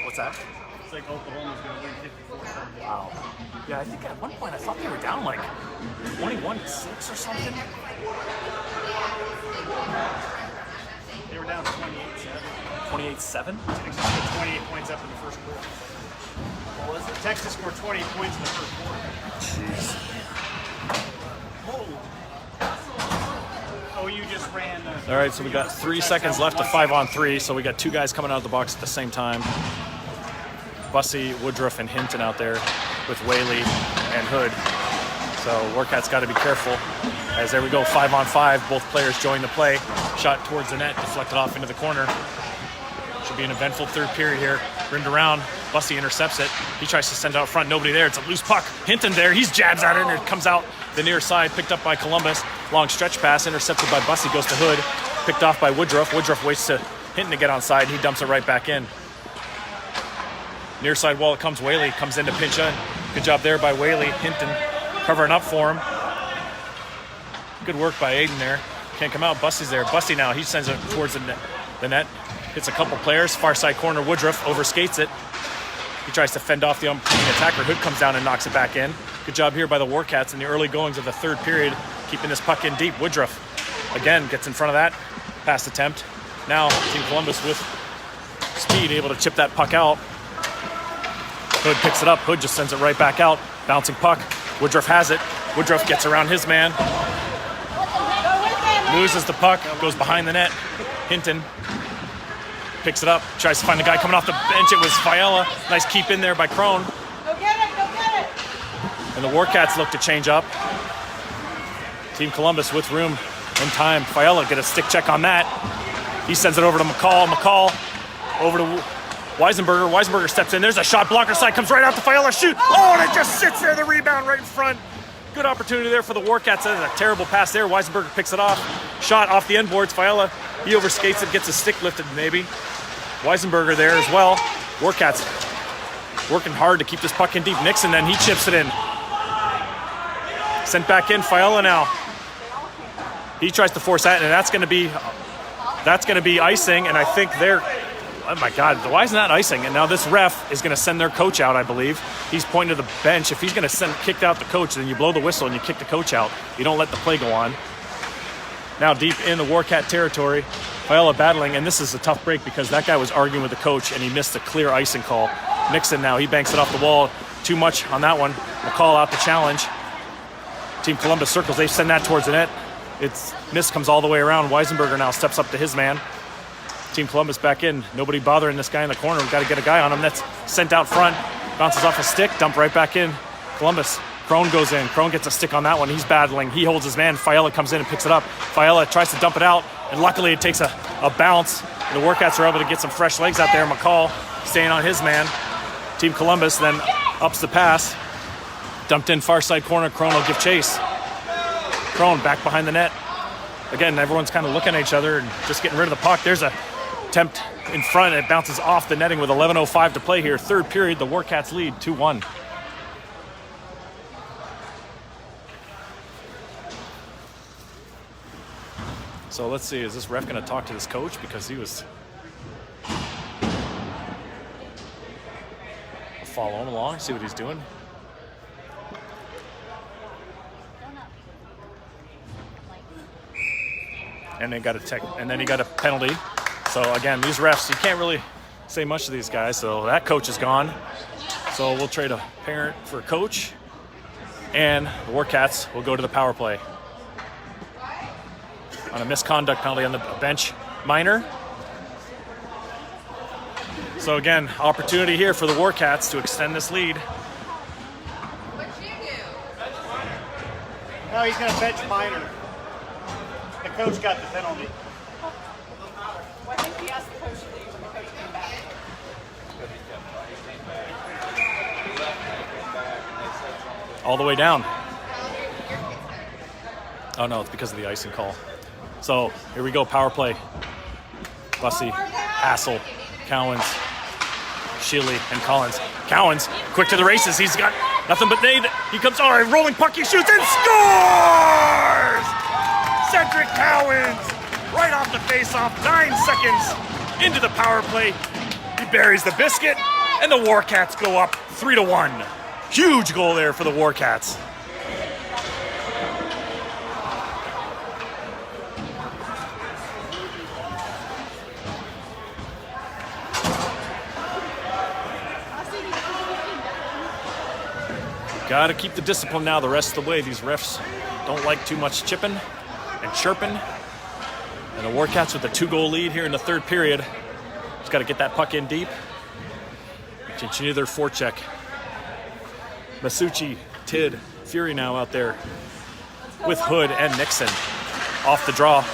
What's that? It's like Oklahoma's going to win 54-48. Wow. Yeah, I think at one point I thought they were down like 21-6 or something. They were down 28-7. 28-7? Texas scored 28 points up in the first quarter. What was it? Texas scored 20 points in the first quarter. Jeez. Oh, you just ran. All right, so we got 3 seconds left of 5-on-3, so we got 2 guys coming out of the box at the same time. Bussy, Woodruff, and Hinton out there with Whaley and Hood. So Warcats got to be careful. As there we go, 5-on-5. Both players join the play. Shot towards the net, deflected off into the corner. Should be an eventful third period here. Rimmed around. Bussy intercepts it. He tries to send it out front. Nobody there. It's a loose puck. Hinton there. He's jabs at it, and it comes out the near side. Picked up by Columbus. Long stretch pass. Intercepted by Bussy. Goes to Hood. Picked off by Woodruff. Woodruff waits to Hinton to get on side. He dumps it right back in. Near side wall, it comes Whaley. Comes in to pinch in. Good job there by Whaley. Hinton covering up for him. Good work by Aiden there. Can't come out. Bussy's there. Bussy now. He sends it towards the net. Hits a couple players. Far side corner. Woodruff overskates it. He tries to fend off the attacker. Hood comes down and knocks it back in. Good job here by the Warcats in the early goings of the third period, keeping this puck in deep. Woodruff again gets in front of that pass attempt. Now Team Columbus with speed able to chip that puck out. Hood picks it up. Hood just sends it right back out. Bouncing puck. Woodruff has it. Woodruff gets around his man. Loses the puck. Goes behind the net. Hinton picks it up. Tries to find the guy coming off the bench. It was Fiala. Nice keep in there by Crone. Go get it, go get it. And the Warcats look to change up. Team Columbus with room and time. Fiala get a stick check on that. He sends it over to McCall. McCall over to Weisenberger. Weisenberger steps in. There's a shot. Blocker side comes right out to Fiala. Shoot. Oh, and it just sits there. The rebound right in front. Good opportunity there for the Warcats. That is a terrible pass there. Weisenberger picks it off. Shot off the end boards. Fiala, he overskates it, gets a stick lifted maybe. Weisenberger there as well. Warcats working hard to keep this puck in deep. Nixon then, he chips it in. Sent back in. Fiala now. He tries to force that, and that's going to be icing, and I think they're, oh my God, why isn't that icing? And now this ref is going to send their coach out, I believe. He's pointing to the bench. If he's going to kick out the coach, then you blow the whistle and you kick the coach out. You don't let the play go on. Now deep in the Warcat territory, Fiala battling, and this is a tough break because that guy was arguing with the coach and he missed a clear icing call. Nixon now, he banks it off the wall. Too much on that one. McCall out the challenge. Team Columbus circles, they send that towards the net. It's missed, comes all the way around. Weisenberger now steps up to his man. Team Columbus back in. Nobody bothering this guy in the corner. We've got to get a guy on him. That's sent out front. Bounces off a stick. Dumped right back in. Columbus. Crone goes in. Crone gets a stick on that one. He's battling. He holds his man. Fiala comes in and picks it up. Fiala tries to dump it out. And luckily it takes a bounce. The Warcats are able to get some fresh legs out there. McCall staying on his man. Team Columbus then ups the pass. Dumped in far side corner. Crone will give chase. Crone back behind the net. Again, everyone's kind of looking at each other and just getting rid of the puck. There's a attempt in front. It bounces off the netting with 11:05 to play here. Third period, the Warcats lead 2-1. So let's see, is this ref going to talk to this coach? Because he was... I'll follow him along, see what he's doing. And then he got a penalty. So again, these refs, you can't really say much to these guys. So that coach is gone. So we'll trade a parent for a coach, and the Warcats will go to the power play on a misconduct penalty on the bench, minor. So again, opportunity here for the Warcats to extend this lead. What'd you do? No, he's going to bench minor. The coach got the penalty. Well, I think he asked the coach to leave when the coach came back. All the way down. Oh no, it's because of the icing call. So here we go, power play. Bussy, Hassel, Cowens, Shealy, and Collins. Cowens, quick to the races. He's got nothing but need. He comes, all right, rolling puck, he shoots and scores! Cedric Cowens, right off the face-off, 9 seconds into the power play. He buries the biscuit, and the Warcats go up 3-1. Huge goal there for the Warcats. Got to keep the discipline now the rest of the way. These refs don't like too much chipping and chirping. And the Warcats with a 2-goal lead here in the third period. Just got to get that puck in deep. Continue their forecheck. Masucci, Tid, Fury now out there. with Hood and Nixon. Off the draw,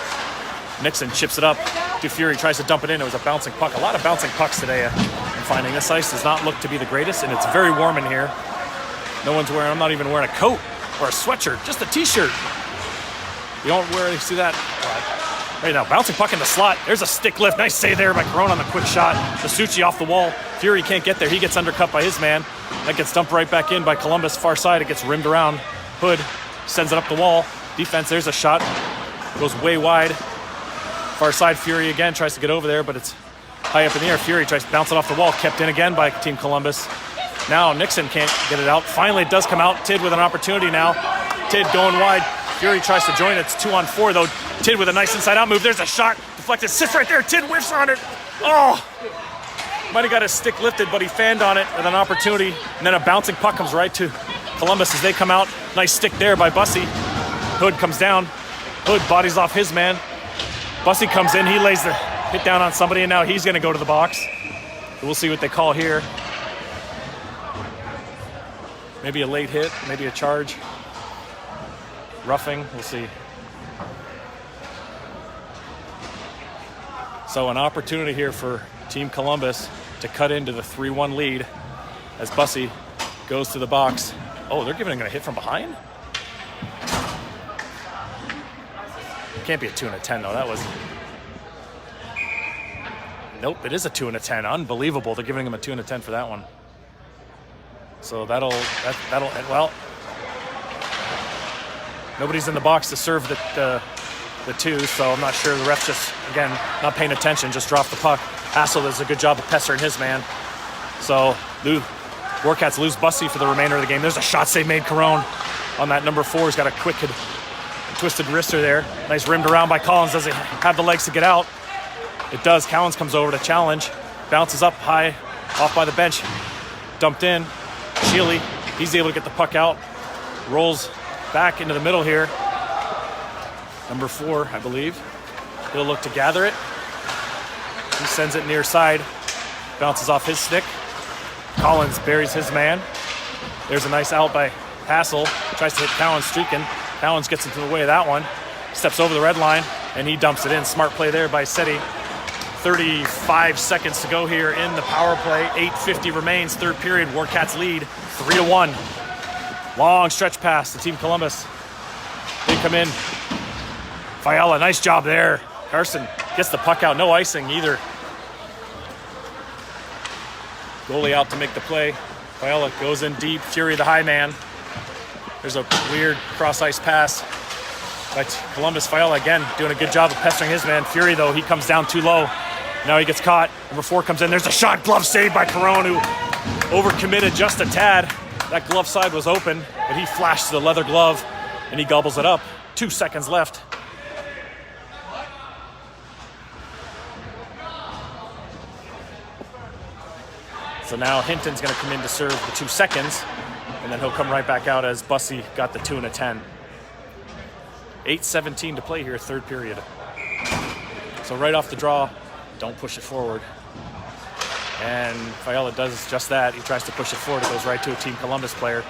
Nixon chips it up. Fury tries to dump it in. It was a bouncing puck. A lot of bouncing pucks today. I'm finding this ice does not look to be the greatest, and it's very warm in here. I'm not even wearing a coat or a sweatshirt, just a t-shirt. You don't see that? Right now, bouncing puck in the slot. There's a stick lift. Nice save there by Corona on the quick shot. Masucci off the wall. Fury can't get there. He gets undercut by his man. That gets dumped right back in by Columbus. Far side, it gets rimmed around. Hood sends it up the wall. Defense, there's a shot. Goes way wide. Far side, Fury again tries to get over there, but it's high up in the air. Fury tries to bounce it off the wall. Kept in again by Team Columbus. Now Nixon can't get it out. Finally, it does come out. Tid with an opportunity now. Tid going wide. Fury tries to join. It's 2-on-4 though. Tid with a nice inside-out move. There's a shot. Deflected. Sits right there. Tid whiffs on it. Oh! Might have got his stick lifted, but he fanned on it with an opportunity. And then a bouncing puck comes right to Columbus as they come out. Nice stick there by Bussy. Hood comes down. Hood bodies off his man. Bussy comes in. He lays the hit down on somebody, and now he's going to go to the box. We'll see what they call here. Maybe a late hit, maybe a charge. Roughing, we'll see. So an opportunity here for Team Columbus to cut into the 3-1 lead as Bussy goes to the box. Oh, they're giving him a hit from behind? Can't be a 2 and a 10 though, that was... Nope, it is a 2 and a 10, unbelievable. They're giving him a 2 and a 10 for that one. So that'll well, nobody's in the box to serve the two, so I'm not sure. The ref just, again, not paying attention, just dropped the puck. Hassel does a good job of pestering his man. So Warcats lose Bussy for the remainder of the game. There's a shot save made. Carone on that number 4. He's got a quick twisted wrister there. Nice rimmed around by Collins. Does he have the legs to get out? It does. Collins comes over to challenge. Bounces up high, off by the bench. Dumped in. Sheely, he's able to get the puck out. Rolls back into the middle here. Number 4, I believe. He'll look to gather it. He sends it near side. Bounces off his stick. Collins buries his man. There's a nice out by Hassel. Tries to hit Cowan streaking. Cowan gets into the way of that one. Steps over the red line, and he dumps it in. Smart play there by Seti. 35 seconds to go here in the power play. 8:50 remains, third period. Warcats lead 3-1. Long stretch pass to Team Columbus. They come in. Fiala, nice job there. Carson gets the puck out. No icing either. Goalie out to make the play. Fiala goes in deep. Fury, the high man. There's a weird cross-ice pass by Columbus. Fiala again doing a good job of pestering his man. Fury, though, he comes down too low. Now he gets caught. Number 4 comes in. There's a shot. Glove saved by Carone, who overcommitted just a tad. That glove side was open, but he flashed the leather glove, and he gobbles it up. 2 seconds left. So now Hinton's going to come in to serve the 2 seconds, and then he'll come right back out as Bussy got the 2 and a 10. 8:17 to play here, third period. So right off the draw, don't push it forward. And Fiala does just that. He tries to push it forward. It goes right to a Team Columbus player.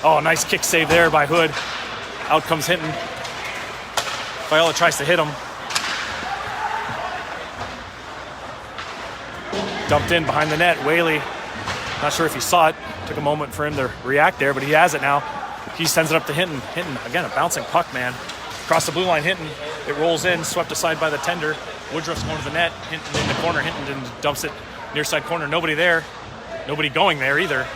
Oh, nice kick save there by Hood. Out comes Hinton. Fiala tries to hit him. Dumped in behind the net. Whaley, not sure if he saw it. Took a moment for him to react there, but he has it now. He sends it up to Hinton. Hinton, again, a bouncing puck, man. Across the blue line, Hinton. It rolls in, swept aside by the tender. Woodruff's going to the net. Hinton in the corner. Hinton dumps it near side corner. Nobody there. Nobody going there either.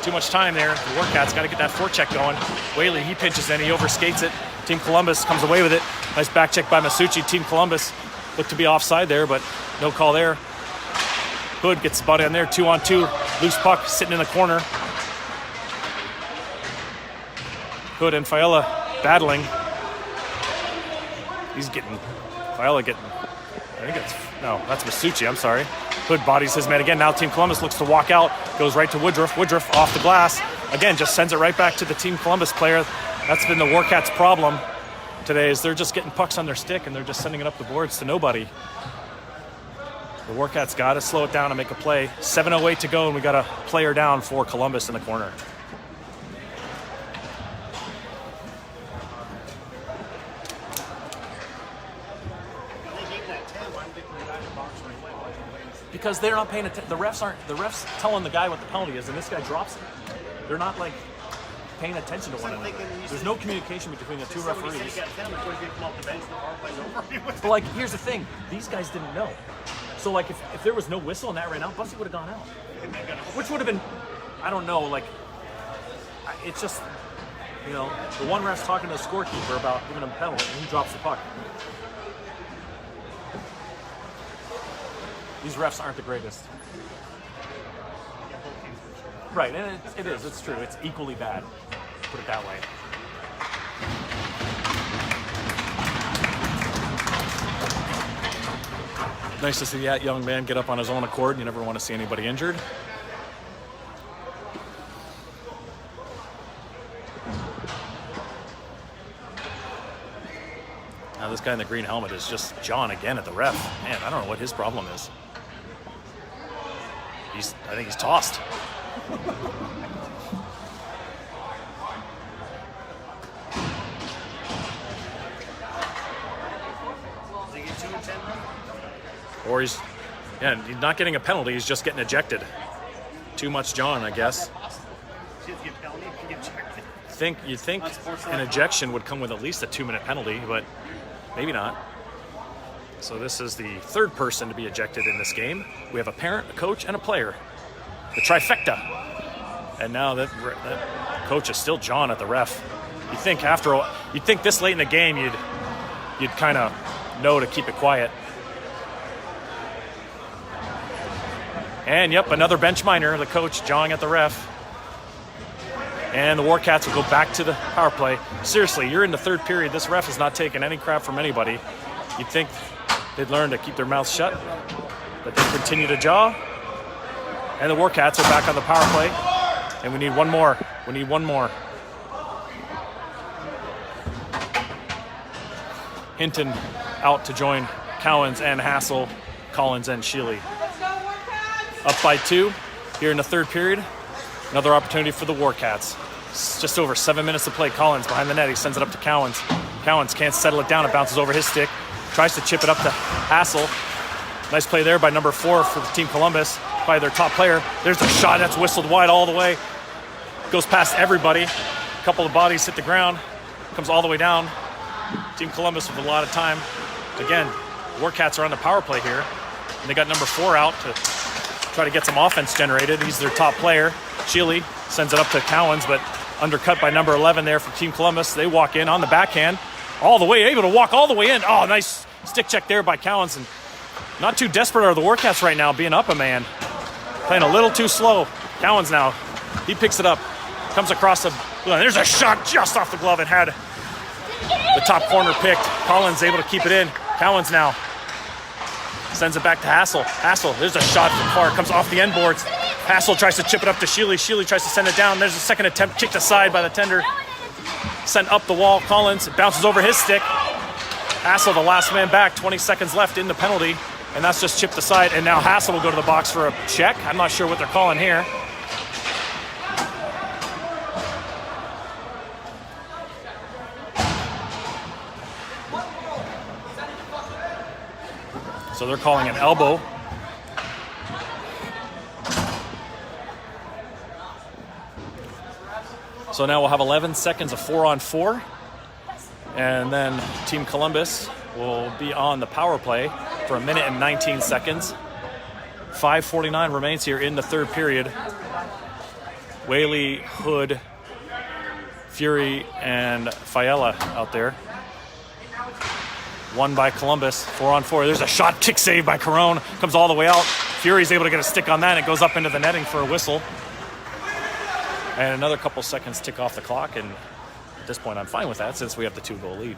Too much time there. The Warcats got to get that forecheck going. Whaley, he pinches in. He overskates it. Team Columbus comes away with it. Nice back check by Masucci. Team Columbus looked to be offside there, but no call there. Hood gets the body on there. 2-on-2. Loose puck sitting in the corner. Hood and Fiala battling. Fiala getting, I think that's Masucci, I'm sorry. Hood bodies his man again. Now Team Columbus looks to walk out, goes right to Woodruff. Woodruff off the glass. Again, just sends it right back to the Team Columbus player. That's been the Warcats' problem today, is they're just getting pucks on their stick and they're just sending it up the boards to nobody. The Warcats got to slow it down and make a play. 7:08 to go, and we got a player down for Columbus in the corner. because they're not paying attention. The refs telling the guy what the penalty is, and this guy drops it. They're not like paying attention to one another. There's no communication between the two referees. But like, here's the thing: these guys didn't know. So like, if there was no whistle on that right now, Bussy would have gone out, which would have been, I don't know, like, it's just, you know, the one ref's talking to the scorekeeper about giving him a penalty, and he drops the puck. These refs aren't the greatest. Right, and it is. It's true. It's equally bad. Put it that way. Nice to see that young man get up on his own accord. You never want to see anybody injured. Now this guy in the green helmet is just John again at the ref. Man, I don't know what his problem is. I think he's tossed. Or he's not getting a penalty, he's just getting ejected. Too much John, I guess. You'd think an ejection would come with at least a 2-minute penalty, but maybe not. So this is the third person to be ejected in this game. We have a parent, a coach, and a player. The trifecta. And now that coach is still John at the ref. You'd think this late in the game you'd kind of know to keep it quiet. And yep, another bench minor, the coach, jawing at the ref. And the Warcats will go back to the power play. Seriously, you're in the third period. This ref is not taking any crap from anybody. You'd think they'd learn to keep their mouths shut, but they continue to jaw. And the Warcats are back on the power play. And we need one more. Hinton out to join Cowens and Hassel, Collins and Sheely. Up by 2 here in the third period. Another opportunity for the Warcats. It's just over 7 minutes to play. Collins behind the net. He sends it up to Cowens. Cowens can't settle it down. It bounces over his stick. Tries to chip it up to Hassel. Nice play there by number 4 for the Team Columbus, by their top player. There's a shot that's whistled wide all the way. Goes past everybody. A couple of bodies hit the ground. Comes all the way down. Team Columbus with a lot of time. Again, Warcats are on the power play here. And they got number 4 out to try to get some offense generated. He's their top player. Sheely sends it up to Cowens, but undercut by number 11 there for Team Columbus. They walk in on the backhand, all the way, able to walk all the way in. Oh, nice stick check there by Cowens. And not too desperate are the Warcats right now, being up a man. Playing a little too slow. Cowens now, he picks it up, comes across the, there's a shot just off the glove. It had the top corner picked. Collins able to keep it in. Cowens now sends it back to Hassel. Hassel, there's a shot from far, comes off the end boards. Hassel tries to chip it up to Sheely. Sheely tries to send it down. There's a second attempt, kicked aside by the tender. Sent up the wall. Collins, it bounces over his stick. Hassel, the last man back, 20 seconds left in the penalty, and that's just chipped aside. And now Hassel will go to the box for a check. I'm not sure what they're calling here. So they're calling an elbow. So now we'll have 11 seconds of 4-on-4. And then Team Columbus will be on the power play for 1 minute and 19 seconds. 5:49 remains here in the third period. Whaley, Hood, Fury, and Fiala out there. Won by Columbus, 4-on-4. There's a shot, kick save by Carone. Comes all the way out. Fury's able to get a stick on that. It goes up into the netting for a whistle. And another couple seconds tick off the clock. And at this point, I'm fine with that since we have the 2-goal lead.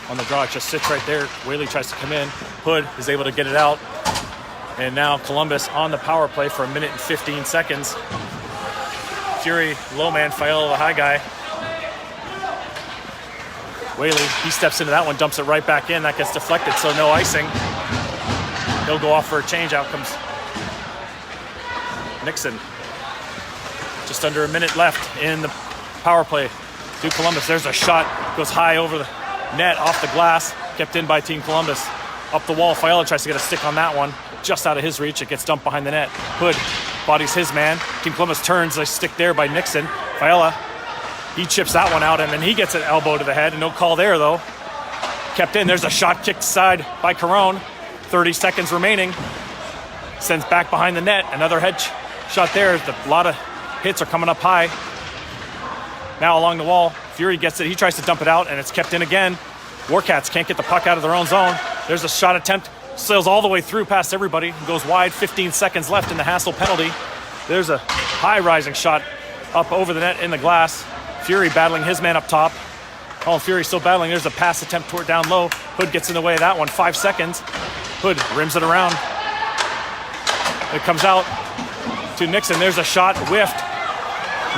On the draw, it just sits right there. Whaley tries to come in. Hood is able to get it out. And now Columbus on the power play for 1 minute and 15 seconds. Fury, low man, Fiala, the high guy. Whaley, he steps into that one, dumps it right back in. That gets deflected, so no icing. He'll go off for a change. Out comes Nixon. Just under 1 minute left in the power play. to Columbus. There's a shot, goes high over the net, off the glass, kept in by Team Columbus. Up the wall, Fiala tries to get a stick on that one, just out of his reach. It gets dumped behind the net. Hood bodies his man. Team Columbus turns, a stick there by Nixon. Fiala, he chips that one out, and then he gets an elbow to the head. No call there, though. Kept in. There's a shot kicked aside by Caron. 30 seconds remaining. Sends back behind the net. Another head shot there. A lot of hits are coming up high. Now along the wall, Fury gets it. He tries to dump it out, and it's kept in again. Warcats can't get the puck out of their own zone. There's a shot attempt. Sails all the way through past everybody. Goes wide. 15 seconds left in the Hassel penalty. There's a high rising shot up over the net in the glass. Fury battling his man up top. Oh, Fury still battling. There's a pass attempt toward down low. Hood gets in the way of that one. 5 seconds. Hood rims it around. It comes out to Nixon. There's a shot. Whiffed.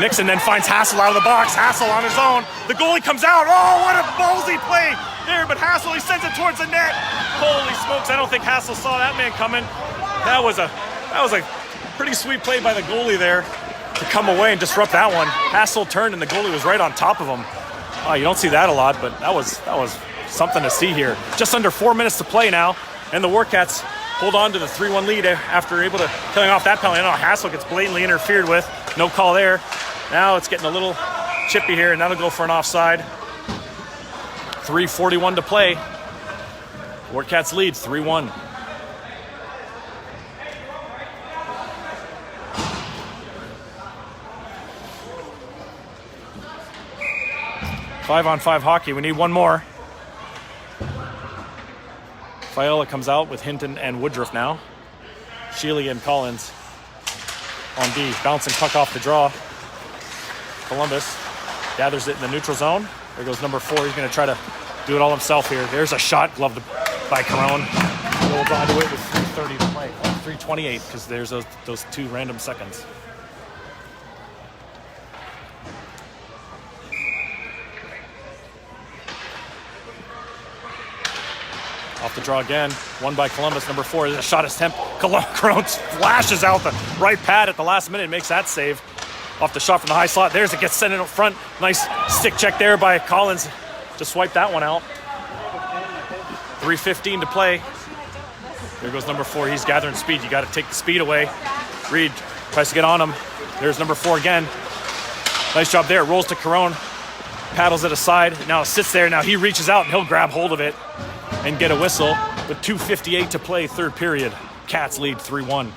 Nixon then finds Hassel out of the box. Hassel on his own. The goalie comes out. Oh, what a ballsy play there. But Hassel, he sends it towards the net. Holy smokes. I don't think Hassel saw that man coming. That was a pretty sweet play by the goalie there to come away and disrupt that one. Hassel turned and the goalie was right on top of him. Oh, you don't see that a lot, but that was something to see here. Just under 4 minutes to play now, and the Warcats hold on to the 3-1 lead after able to killing off that penalty. I know Hassel gets blatantly interfered with. No call there. Now it's getting a little chippy here, and that'll go for an offside. 3:41 to play. Warcats lead 3-1. Five-on-five hockey. We need one more. Fiala comes out with Hinton and Woodruff now. Sheely and Collins on D. Bouncing puck off the draw. Columbus gathers it in the neutral zone. There goes number 4. He's going to try to do it all himself here. There's a shot gloved by Caron. Holds on to it with 3:30 to play. 3:28 because there's those 2 random seconds. Off the draw again. Won by Columbus. Number 4. There's a shot attempt. Caron flashes out the right pad at the last minute. Makes that save. Off the shot from the high slot. There's it. Gets sent in up front. Nice stick check there by Collins. Just swipe that one out. 3:15 to play. There goes number 4. He's gathering speed. You got to take the speed away. Reed tries to get on him. There's number 4 again. Nice job there. Rolls to Caron. Paddles it aside. Now it sits there. Now he reaches out and he'll grab hold of it and get a whistle. With 2:58 to play, third period. Cats lead 3-1.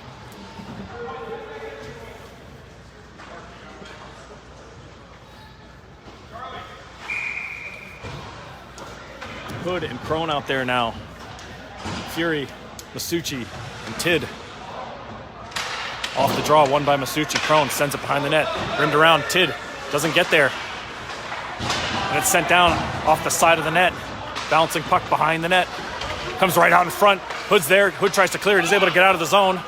Hood and Crone out there now. Fury, Masucci, and Tidd. Off the draw, won by Masucci. Crone sends it behind the net. Rimmed around, Tidd doesn't get there. And it's sent down off the side of the net. Bouncing puck behind the net. Comes right out in front. Hood's there. Hood tries to clear it. He's able to get out of the zone.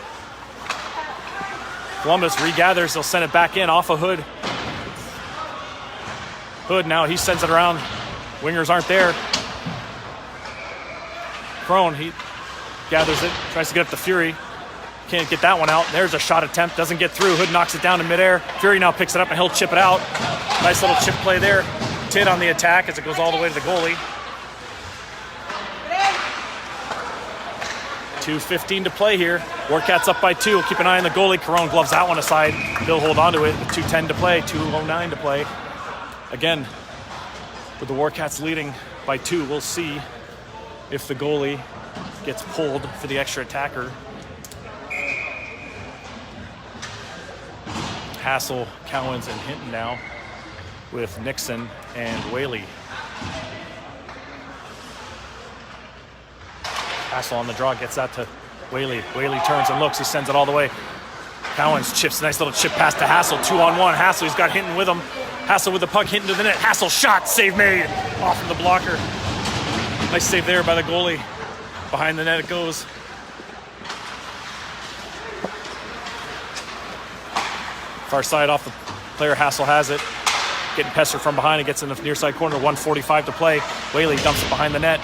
Columbus regathers. They'll send it back in off of Hood. Hood now, he sends it around. Wingers aren't there. Crone, he gathers it, tries to get up to Fury. Can't get that one out. There's a shot attempt, doesn't get through. Hood knocks it down in midair. Fury now picks it up and he'll chip it out. Nice little chip play there. Tidd on the attack as it goes all the way to the goalie. 2:15 to play here. Warcats up by 2. We'll keep an eye on the goalie. Caron gloves that one aside. He'll hold on to it with 2:10 to play, 2:09 to play. Again, with the Warcats leading by 2, we'll see if the goalie gets pulled for the extra attacker. Hassel, Cowens, and Hinton now with Nixon and Whaley. Hassel on the draw, gets that to Whaley. Whaley turns and looks, he sends it all the way. Cowens chips, nice little chip pass to Hassel, 2-on-1. Hassel, he's got Hinton with him. Hassel with the puck, Hinton to the net. Hassel shot, save made, off of the blocker. Nice save there by the goalie. Behind the net it goes. Far side off the player, Hassel has it. Getting pestered from behind, it gets in the near side corner, 1:45 to play. Whaley dumps it behind the net.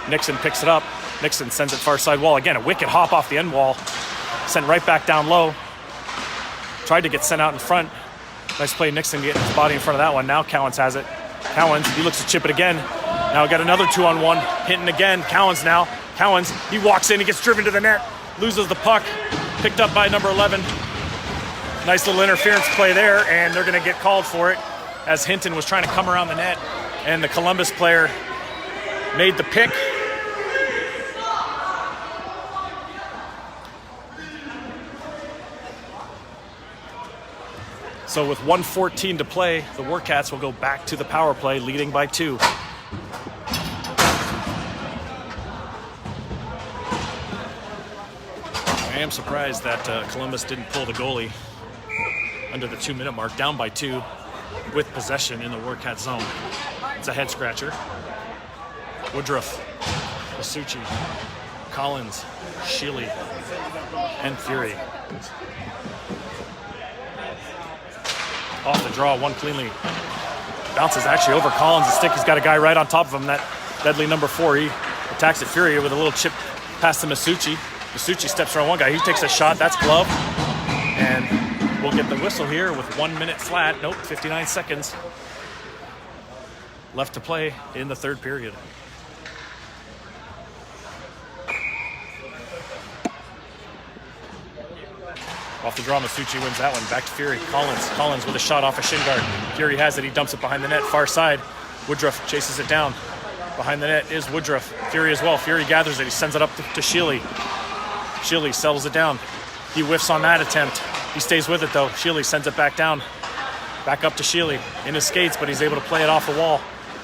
Nixon picks it up. Nixon sends it far side wall. Again, a wicked hop off the end wall. Sent right back down low. Tried to get sent out in front. Nice play, Nixon getting his body in front of that one. Now Cowens has it. Cowens, he looks to chip it again. Now we got another 2-on-1. Hinton again. Cowens now. Cowens, he walks in, he gets driven to the net, loses the puck. Picked up by number 11. Nice little interference play there, and they're going to get called for it as Hinton was trying to come around the net, and the Columbus player made the pick. So with 1:14 to play, the Warcats will go back to the power play, leading by 2. I am surprised that Columbus didn't pull the goalie under the 2-minute mark, down by 2 with possession in the Warcat zone. It's a head scratcher. Woodruff, Masucci, Collins, Sheely, and Fury. Off the draw, one cleanly. Bounces actually over Collins' stick. He's got a guy right on top of him, that deadly number 4. He attacks it. Fury with a little chip past to Masucci. Masucci steps around one guy. He takes a shot. That's glove. And we'll get the whistle here with 1 minute flat. Nope, 59 seconds left to play in the third period. Off the draw, Masucci wins that one. Back to Fury. Collins with a shot off a shin guard. Fury has it. He dumps it behind the net. Far side. Woodruff chases it down. Behind the net is Woodruff. Fury as well. Fury gathers it. He sends it up to Sheely. Sheely settles it down. He whiffs on that attempt. He stays with it though. Sheely sends it back down. Back up to Sheely in his skates, but he's able to play it off the wall.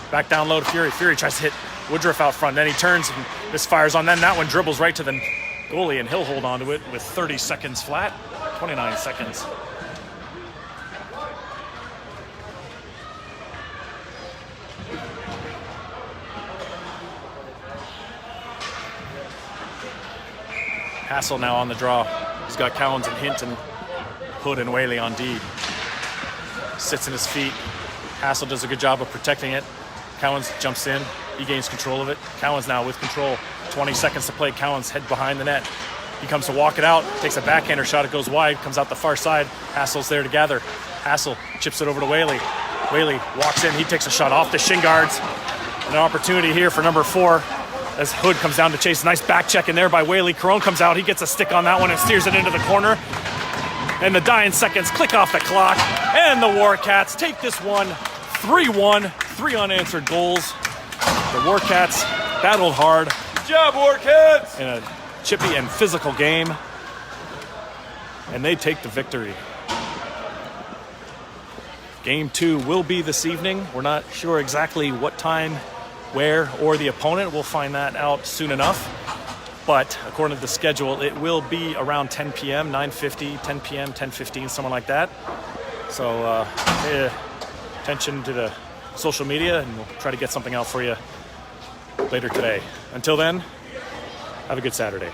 Back down low to Fury. Fury tries to hit Woodruff out front. Then he turns and misfires on them. That one dribbles right to the goalie, and he'll hold on to it with 30 seconds flat. 29 seconds. Hassel now on the draw. He's got Cowens and Hinton, Hood and Whaley on D. Sits in his feet. Hassel does a good job of protecting it. Cowens jumps in. He gains control of it. Cowens now with control. 20 seconds to play. Cowens head behind the net. He comes to walk it out. Takes a backhander shot. It goes wide. Comes out the far side. Hassel's there to gather. Hassel chips it over to Whaley. Whaley walks in. He takes a shot off the shin guards. An opportunity here for number 4 as Hood comes down to chase. Nice back check in there by Whaley. Corone comes out. He gets a stick on that one and steers it into the corner. And the dying seconds click off the clock. And the Warcats take this one 3-1. 3 unanswered goals. The Warcats battled hard. Good job, Warcats! In a chippy and physical game. And they take the victory. Game 2 will be this evening. We're not sure exactly what time, where, or the opponent. We'll find that out soon enough. But according to the schedule, it will be around 10 p.m., 9:50, 10 p.m., 10:15, something like that. So pay attention to the social media, and we'll try to get something out for you later today. Until then, have a good Saturday.